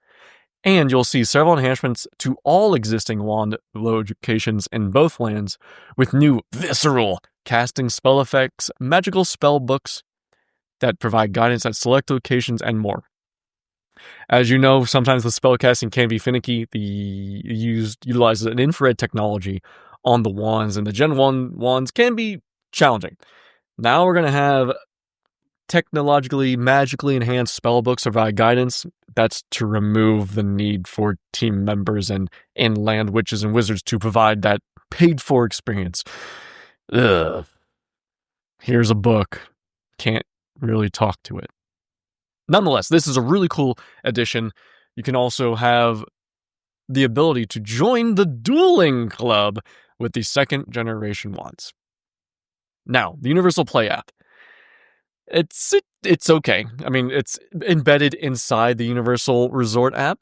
And you'll see several enhancements to all existing wand locations in both lands, with new visceral casting spell effects, magical spell books that provide guidance at select locations, and more. As you know, sometimes the spell casting can be finicky. Utilizes an infrared technology on the wands, and the Gen 1 wands can be challenging. Now we're going to have technologically, magically enhanced spellbooks provide guidance. That's to remove the need for team members and inland witches and wizards to provide that paid-for experience. Ugh. Here's a book. Can't really talk to it. Nonetheless, this is a really cool addition. You can also have the ability to join the dueling club with the second generation wands. Now, the Universal Play app. It's okay. I mean, it's embedded inside the Universal Resort app,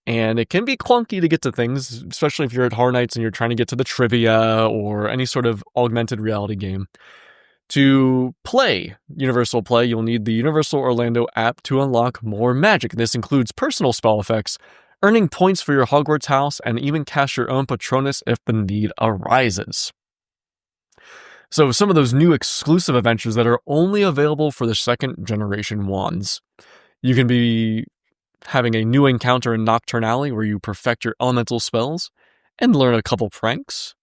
And it can be clunky to get to things, especially if you're at Horror Nights and you're trying to get to the trivia or any sort of augmented reality game. To play Universal Play, you'll need the Universal Orlando app to unlock more magic. This includes personal spell effects, earning points for your Hogwarts house, and even cast your own Patronus if the need arises. So some of those new exclusive adventures that are only available for the second generation ones. You can be having a new encounter in Nocturne Alley where you perfect your elemental spells and learn a couple pranks.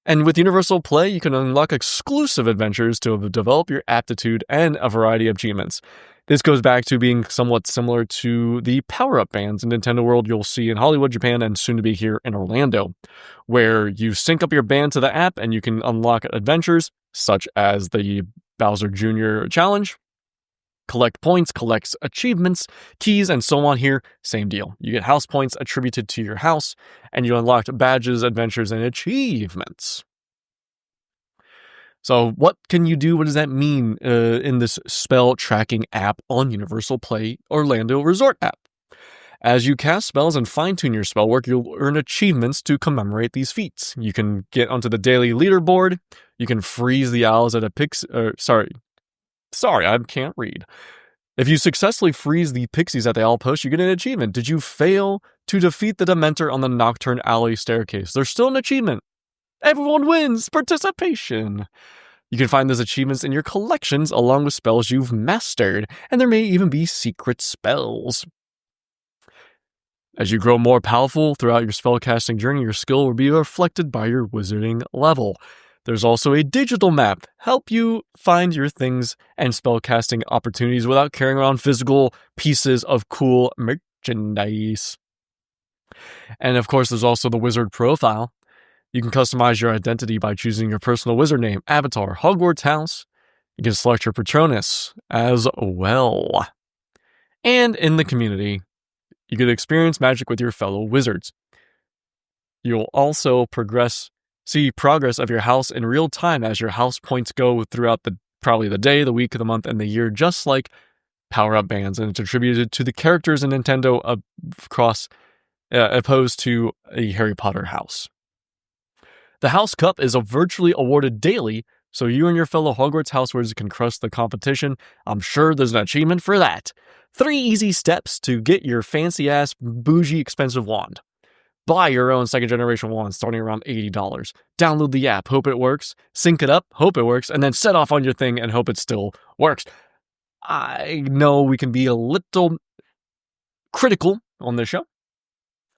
And with Universal Play, you can unlock exclusive adventures to develop your aptitude and a variety of achievements. This goes back to being somewhat similar to the power-up bands in Nintendo World you'll see in Hollywood, Japan, and soon to be here in Orlando, where you sync up your band to the app and you can unlock adventures such as the Bowser Jr. Challenge, collect points, collect achievements, keys, and so on here. Same deal. You get house points attributed to your house, and you unlock badges, adventures, and achievements. So what can you do? What does that mean in this spell tracking app on Universal Play Orlando Resort app? As you cast spells and fine-tune your spell work, you'll earn achievements to commemorate these feats. You can get onto the daily leaderboard. You can freeze the owls at a Sorry, I can't read. If you successfully freeze the pixies at the owl post, you get an achievement. Did you fail to defeat the Dementor on the Nocturne Alley staircase? There's still an achievement. Everyone wins! Participation! You can find those achievements in your collections along with spells you've mastered, and there may even be secret spells. As you grow more powerful throughout your spellcasting journey, your skill will be reflected by your wizarding level. There's also a digital map, help you find your things and spellcasting opportunities without carrying around physical pieces of cool merchandise. And of course, there's also the wizard profile. You can customize your identity by choosing your personal wizard name, avatar, Hogwarts house. You can select your Patronus as well. And in the community, you can experience magic with your fellow wizards. You'll also see progress of your house in real time as your house points go throughout probably the day, the week, the month, and the year, just like power-up bands, and it's attributed to the characters in Nintendo opposed to a Harry Potter house. The House Cup is virtually awarded daily, so you and your fellow Hogwarts house wizards can crush the competition. I'm sure there's an achievement for that. 3 easy steps to get your fancy-ass, bougie, expensive wand. Buy your own second-generation wand starting around $80. Download the app, hope it works. Sync it up, hope it works. And then set off on your thing and hope it still works. I know we can be a little critical on this show.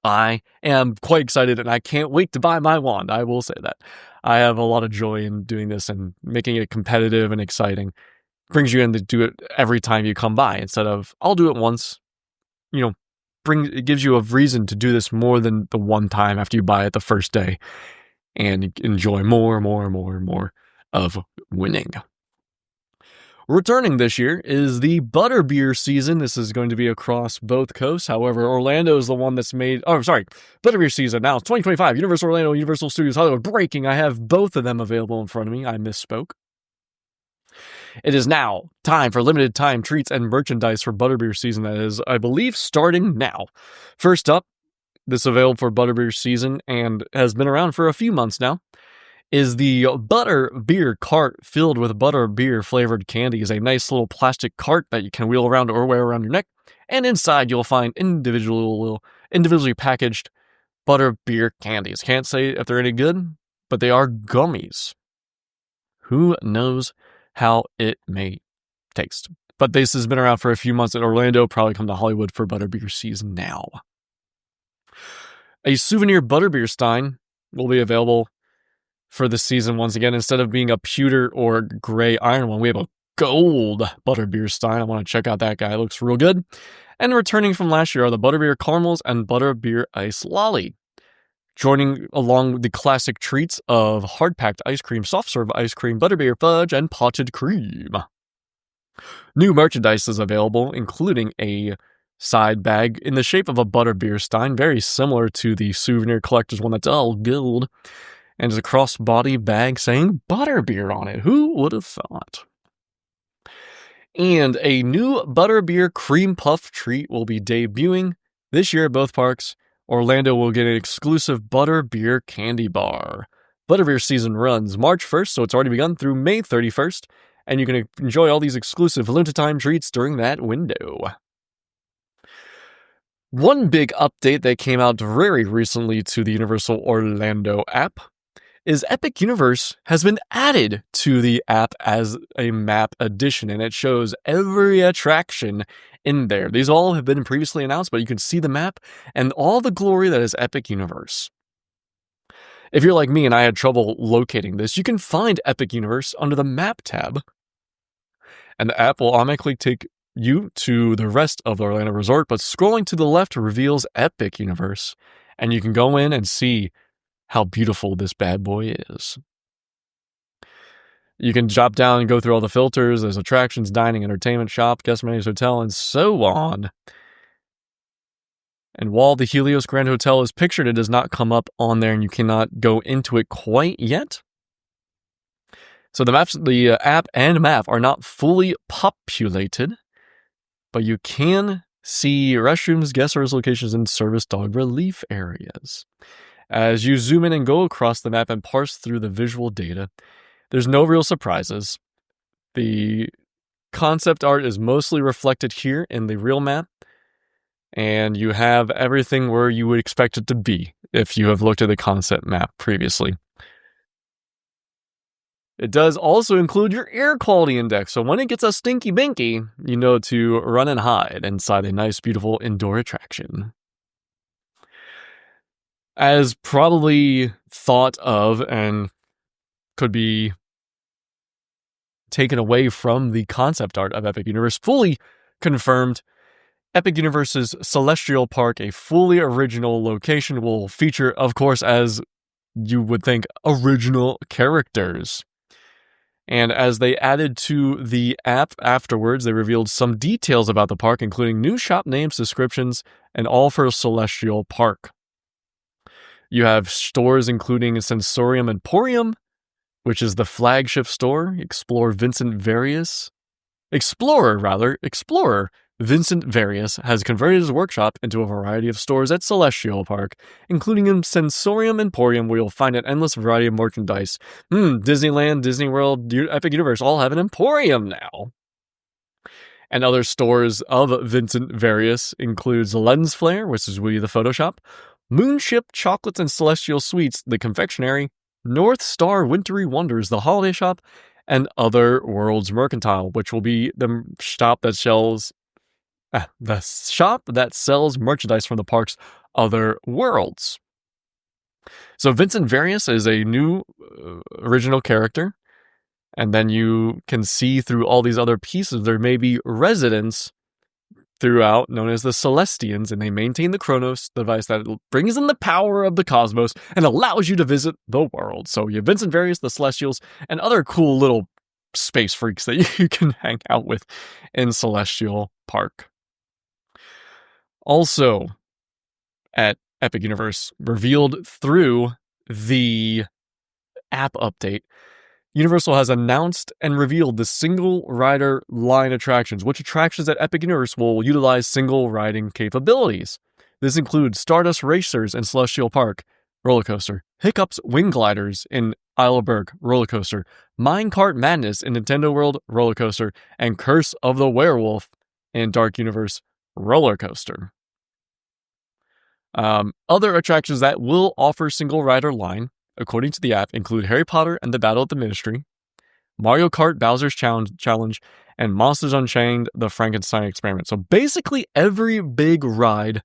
I am quite excited and I can't wait to buy my wand. I will say that. I have a lot of joy in doing this and making it competitive and exciting. Brings you in to do it every time you come by instead of, I'll do it once. It gives you a reason to do this more than the one time after you buy it the first day and enjoy more of winning. Returning this year is the Butterbeer season. This is going to be across both coasts. However, Orlando is the one that's Butterbeer season now. It's 2025, Universal Orlando, Universal Studios Hollywood. Breaking, I have both of them available in front of me. I misspoke. It is now time for limited time treats and merchandise for Butterbeer season that is, I believe, starting now. First up, this is available for Butterbeer season and has been around for a few months now, is the Butterbeer cart filled with Butterbeer flavored candies. A nice little plastic cart that you can wheel around or wear around your neck. And inside you'll find individually packaged Butterbeer candies. Can't say if they're any good, but they are gummies. Who knows how it may taste? But this has been around for a few months in Orlando, probably come to Hollywood for Butterbeer season now. A souvenir Butterbeer Stein will be available for the season once again. Instead of being a pewter or gray iron one, we have a gold Butterbeer Stein. I want to check out that guy. It looks real good. And returning from last year are the Butterbeer Caramels and Butterbeer Ice Lolly. Joining along the classic treats of hard-packed ice cream, soft-serve ice cream, butterbeer fudge, and potted cream. New merchandise is available, including a side bag in the shape of a Butterbeer Stein, very similar to the souvenir collector's one that's all gold, and is a crossbody bag saying Butterbeer on it. Who would have thought? And a new Butterbeer Cream Puff treat will be debuting This year at both parks, Orlando will get an exclusive Butterbeer candy bar. Butterbeer season runs March 1st, so it's already begun, through May 31st, and you can enjoy all these exclusive limited time treats during that window. One big update that came out very recently to the Universal Orlando app is Epic Universe has been added to the app as a map addition, and it shows every attraction in there. These all have been previously announced, but you can see the map and all the glory that is Epic Universe. If you're like me and I had trouble locating this, you can find Epic Universe under the Map tab, and the app will automatically take you to the rest of the Orlando Resort, but scrolling to the left reveals Epic Universe, and you can go in and see how beautiful this bad boy is. You can drop down and go through all the filters. There's attractions, dining, entertainment, shop, guest amenities, hotel, and so on. And while the Helios Grand Hotel is pictured, it does not come up on there, and you cannot go into it quite yet. So the app and map are not fully populated, but you can see restrooms, guest service locations, and service dog relief areas. As you zoom in and go across the map and parse through the visual data, there's no real surprises. The concept art is mostly reflected here in the real map, and you have everything where you would expect it to be if you have looked at the concept map previously. It does also include your air quality index, so when it gets a stinky binky, you know to run and hide inside a nice, beautiful indoor attraction. As probably thought of and could be taken away from the concept art of Epic Universe, fully confirmed, Epic Universe's Celestial Park, a fully original location, will feature, of course, as you would think, original characters. And as they added to the app afterwards, they revealed some details about the park, including new shop names, descriptions, and all for Celestial Park. You have stores including Sensorium Emporium, which is the flagship store. Explorer Vincent Various has converted his workshop into a variety of stores at Celestial Park, including in Sensorium Emporium, where you'll find an endless variety of merchandise. Disneyland, Disney World, Epic Universe all have an emporium now. And other stores of Vincent Various includes Lens Flare, which is really the photo shop, Moonship Chocolates and Celestial Sweets, the confectionery, North Star Wintry Wonders, the holiday shop, and Other Worlds Mercantile, which will be the shop that sells merchandise from the park's Other Worlds. So Vincent Various is a new original character, and then you can see through all these other pieces there may be residents throughout known as the Celestians, and they maintain the Chronos, the device that brings in the power of the cosmos and allows you to visit the world. So you have Vincent Various, the Celestials, and other cool little space freaks that you can hang out with in Celestial Park. Also, at Epic Universe, revealed through the app update, Universal has announced and revealed the single rider line attractions, which attractions at Epic Universe will utilize single riding capabilities. This includes Stardust Racers in Celestial Park roller coaster, Hiccups Wing Gliders in Isle of Berg roller coaster, Minecart Madness in Nintendo World roller coaster, and Curse of the Werewolf in Dark Universe roller coaster. Other attractions that will offer single rider line, according to the app, include Harry Potter and the Battle at the Ministry, Mario Kart Bowser's Challenge, and Monsters Unchained, the Frankenstein Experiment. So basically every big ride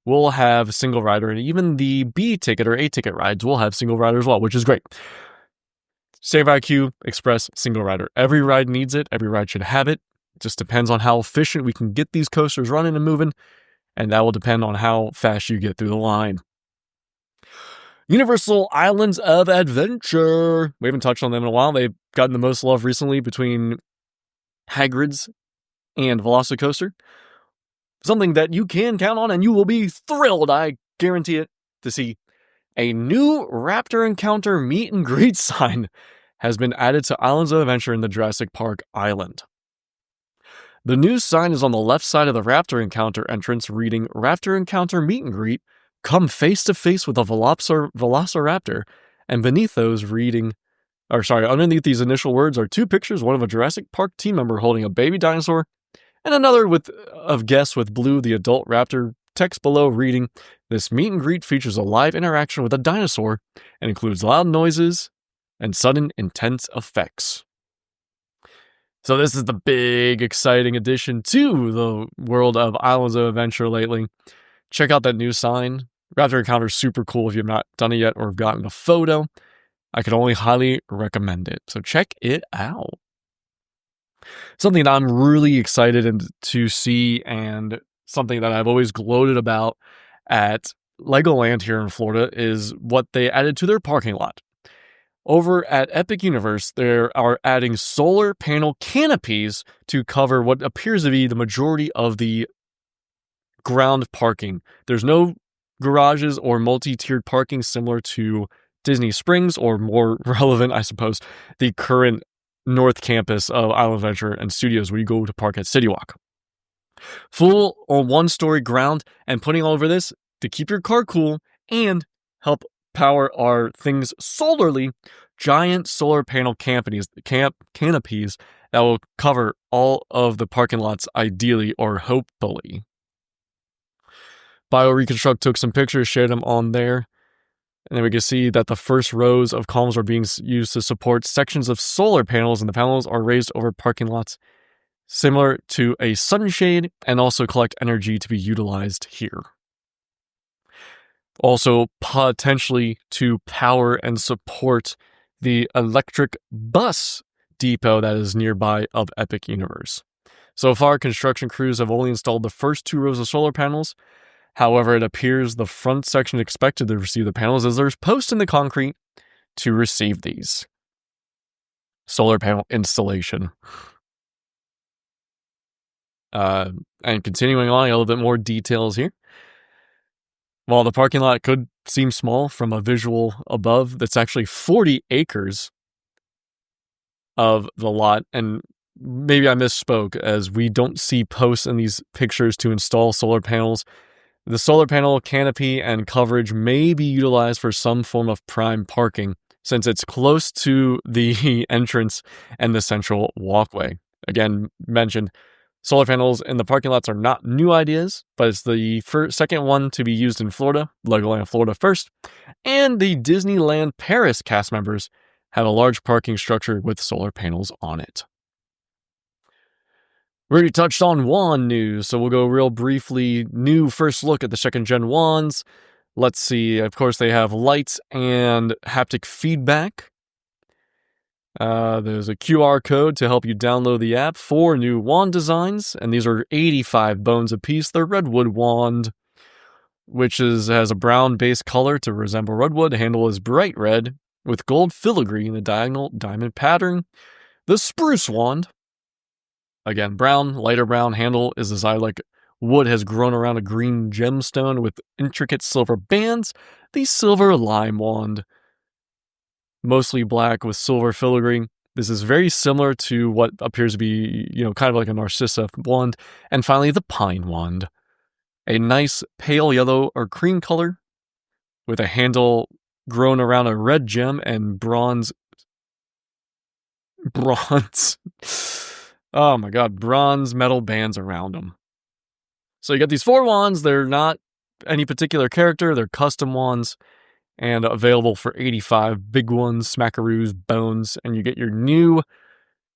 will have single rider, and even the B ticket or A ticket rides will have single rider as well, which is great. Save IQ, Express, single rider. Every ride needs it. Every ride should have it. It just depends on how efficient we can get these coasters running and moving, and that will depend on how fast you get through the line. Universal Islands of Adventure. We haven't touched on them in a while. They've gotten the most love recently between Hagrid's and Velocicoaster. Something that you can count on and you will be thrilled, I guarantee it, to see. A new Raptor Encounter meet and greet sign has been added to Islands of Adventure in the Jurassic Park Island. The new sign is on the left side of the Raptor Encounter entrance, reading Raptor Encounter Meet and Greet. Come face to face with a Velociraptor. And beneath those underneath these initial words are two pictures, one of a Jurassic Park team member holding a baby dinosaur, and another of guests with Blue, the adult raptor. Text below reading, this meet and greet features a live interaction with a dinosaur and includes loud noises and sudden intense effects. So this is the big exciting addition to the world of Islands of Adventure lately. Check out that new sign. Raptor Encounter is super cool if you've not done it yet or have gotten a photo. I could only highly recommend it. So check it out. Something that I'm really excited to see, and something that I've always gloated about at Legoland here in Florida, is what they added to their parking lot. Over at Epic Universe, they are adding solar panel canopies to cover what appears to be the majority of the ground parking. There's no garages or multi-tiered parking similar to Disney Springs, or more relevant, I suppose, the current North Campus of Island Adventure and Studios, where you go to park at City Walk. Full on one-story ground, and putting all over this to keep your car cool and help power our things solarly, giant solar panel canopies that will cover all of the parking lots ideally, or hopefully. BioReconstruct took some pictures, shared them on there, and then we can see that the first rows of columns are being used to support sections of solar panels, and the panels are raised over parking lots, similar to a sunshade, and also collect energy to be utilized here. Also, potentially to power and support the electric bus depot that is nearby of Epic Universe. So far, construction crews have only installed the first 2 rows of solar panels. However, it appears the front section expected to receive the panels, as there's posts in the concrete to receive these. Solar panel installation. And continuing on, a little bit more details here. While the parking lot could seem small from a visual above, that's actually 40 acres of the lot. And maybe I misspoke, as we don't see posts in these pictures to install solar panels. The solar panel canopy and coverage may be utilized for some form of prime parking, since it's close to the entrance and the central walkway. Again, mentioned, solar panels in the parking lots are not new ideas, but it's the second one to be used in Florida, Legoland Florida first, and the Disneyland Paris cast members have a large parking structure with solar panels on it. We already touched on wand news, so we'll go real briefly. New first look at the second-gen wands. Let's see, of course, they have lights and haptic feedback. There's a QR code to help you download the app. 4 new wand designs, and these are 85 bones apiece. The redwood wand, which has a brown base color to resemble redwood. The handle is bright red with gold filigree in the diagonal diamond pattern. The spruce wand, again, brown, lighter brown. Handle is designed like wood has grown around a green gemstone with intricate silver bands. The silver lime wand, mostly black with silver filigree. This is very similar to what appears to be, kind of like a Narcissa wand. And finally, the pine wand, a nice pale yellow or cream color with a handle grown around a red gem and bronze. Oh my god, bronze metal bands around them. So you got these 4 wands. They're not any particular character. They're custom wands and available for 85 big ones, smackaroos, bones, and you get your new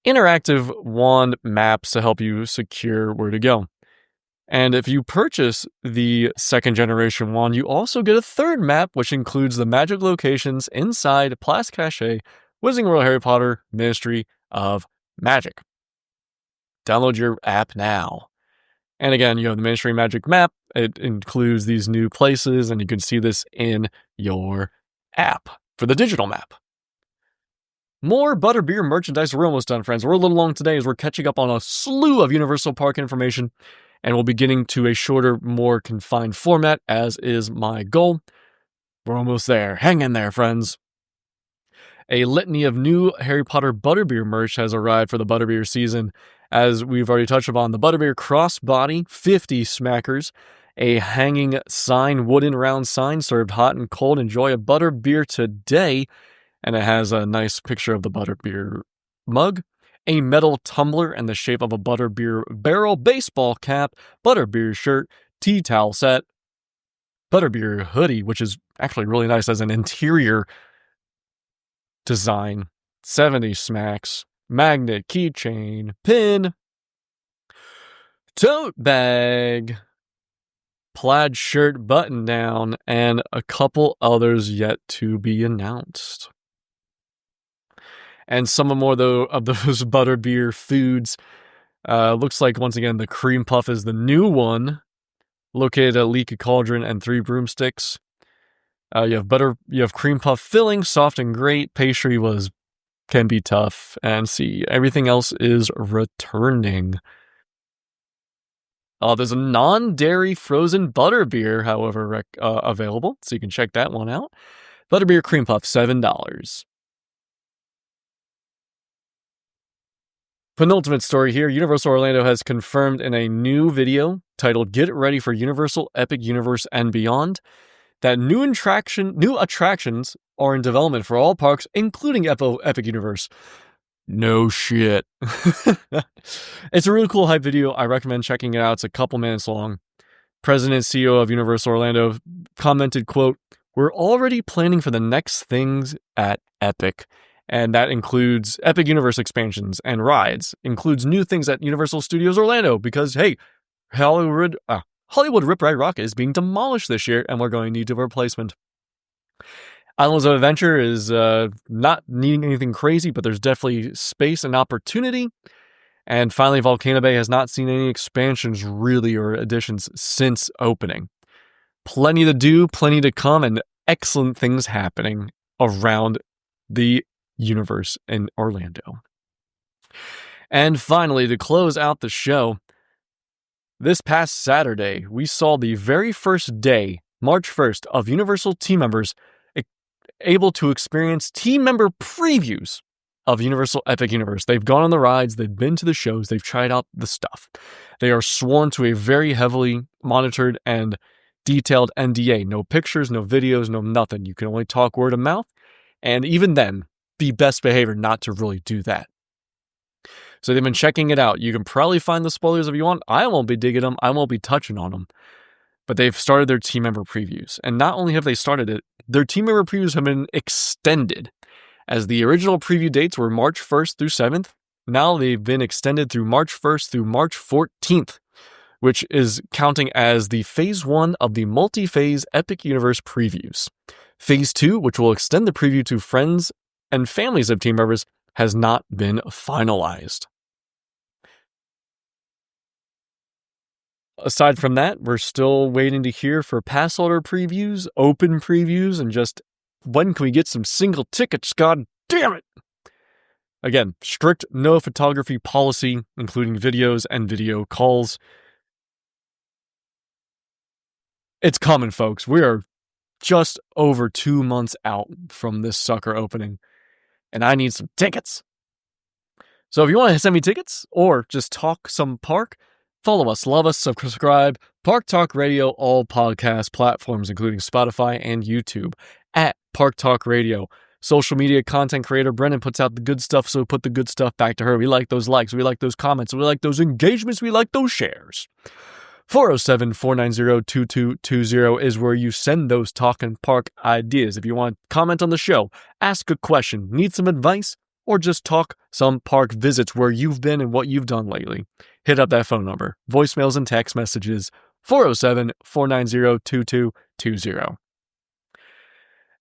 interactive wand maps to help you secure where to go. And if you purchase the second generation wand, you also get a third map, which includes the magic locations inside Place Cachet, Wizarding World Harry Potter Ministry of Magic. Download your app now. And again, you have the Ministry of Magic map. It includes these new places, and you can see this in your app for the digital map. More Butterbeer merchandise. We're almost done, friends. We're a little long today as we're catching up on a slew of Universal Park information, and we'll be getting to a shorter, more confined format, as is my goal. We're almost there. Hang in there, friends. A litany of new Harry Potter Butterbeer merch has arrived for the Butterbeer season, as we've already touched upon, the Butterbeer Crossbody 50 Smackers, a hanging sign, wooden round sign, served hot and cold. Enjoy a butterbeer today. And it has a nice picture of the butterbeer mug, a metal tumbler in the shape of a butterbeer barrel, baseball cap, butterbeer shirt, tea towel set, butterbeer hoodie, which is actually really nice as an interior design, 70 smacks, magnet, keychain, pin, tote bag, plaid shirt button down, and a couple others yet to be announced. And some more though of those butterbeer foods. Looks like once again the cream puff is the new one, located at Leaky Cauldron and Three Broomsticks. You have cream puff filling, soft and great. Pastry can be tough, and see, everything else is returning. There's a non-dairy frozen butterbeer, however, available, so you can check that one out. Butterbeer cream puff, $7. Penultimate story here. Universal Orlando has confirmed in a new video titled "Get Ready for Universal Epic Universe and Beyond" that new attractions are in development for all parks, including Epic Universe. No shit. It's a really cool hype video. I recommend checking it out. It's a couple minutes long. President and CEO of Universal Orlando commented, quote, "We're already planning for the next things at Epic. And that includes Epic Universe expansions and rides. Includes new things at Universal Studios Orlando because, hey, Hollywood Rip Ride Rockit is being demolished this year, and we're going to need a replacement. Islands of Adventure is not needing anything crazy, but there's definitely space and opportunity. And finally, Volcano Bay has not seen any expansions really or additions since opening. Plenty to do, plenty to come, and excellent things happening around the universe in Orlando. And finally, to close out the show, this past Saturday, we saw the very first day, March 1st, of Universal team members able to experience team member previews of Universal Epic Universe. They've gone on the rides, they've been to the shows, they've tried out the stuff. They are sworn to a very heavily monitored and detailed NDA. No pictures, no videos, no nothing. You can only talk word of mouth, and even then, be best behavior not to really do that. So they've been checking it out. You can probably find the spoilers if you want. I won't be digging them. I won't be touching on them. But they've started their team member previews. And not only have they started it, their team member previews have been extended. As the original preview dates were March 1st through 7th, now they've been extended through March 1st through March 14th, which is counting as the Phase 1 of the multi-phase Epic Universe previews. Phase 2, which will extend the preview to friends and families of team members, has not been finalized. Aside from that, we're still waiting to hear for pass holder previews, open previews, and just when can we get some single tickets? God damn it! Again, strict no photography policy, including videos and video calls. It's coming, folks. We are just over 2 months out from this sucker opening, and I need some tickets. So if you want to send me tickets or just talk some park, follow us, love us, subscribe, Park Talk Radio, all podcast platforms, including Spotify and YouTube, at Park Talk Radio. Social media content creator Brennan puts out the good stuff, so we put the good stuff back to her. We like those likes, we like those comments, we like those engagements, we like those shares. 407-490-2220 is where you send those Talkin' Park ideas. If you want to comment on the show, ask a question, need some advice, or just talk some park visits where you've been and what you've done lately, hit up that phone number. Voicemails and text messages, 407-490-2220.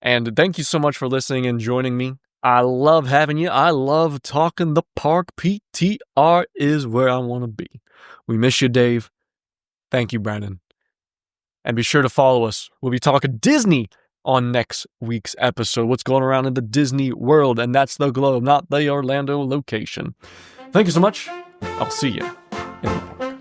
And thank you so much for listening and joining me. I love having you. I love talking the park. PTR is where I want to be. We miss you, Dave. Thank you, Brandon. And be sure to follow us. We'll be talking Disney on next week's episode. What's going around in the Disney world, and that's the globe, not the Orlando location. Thank you so much. I'll see you in the park.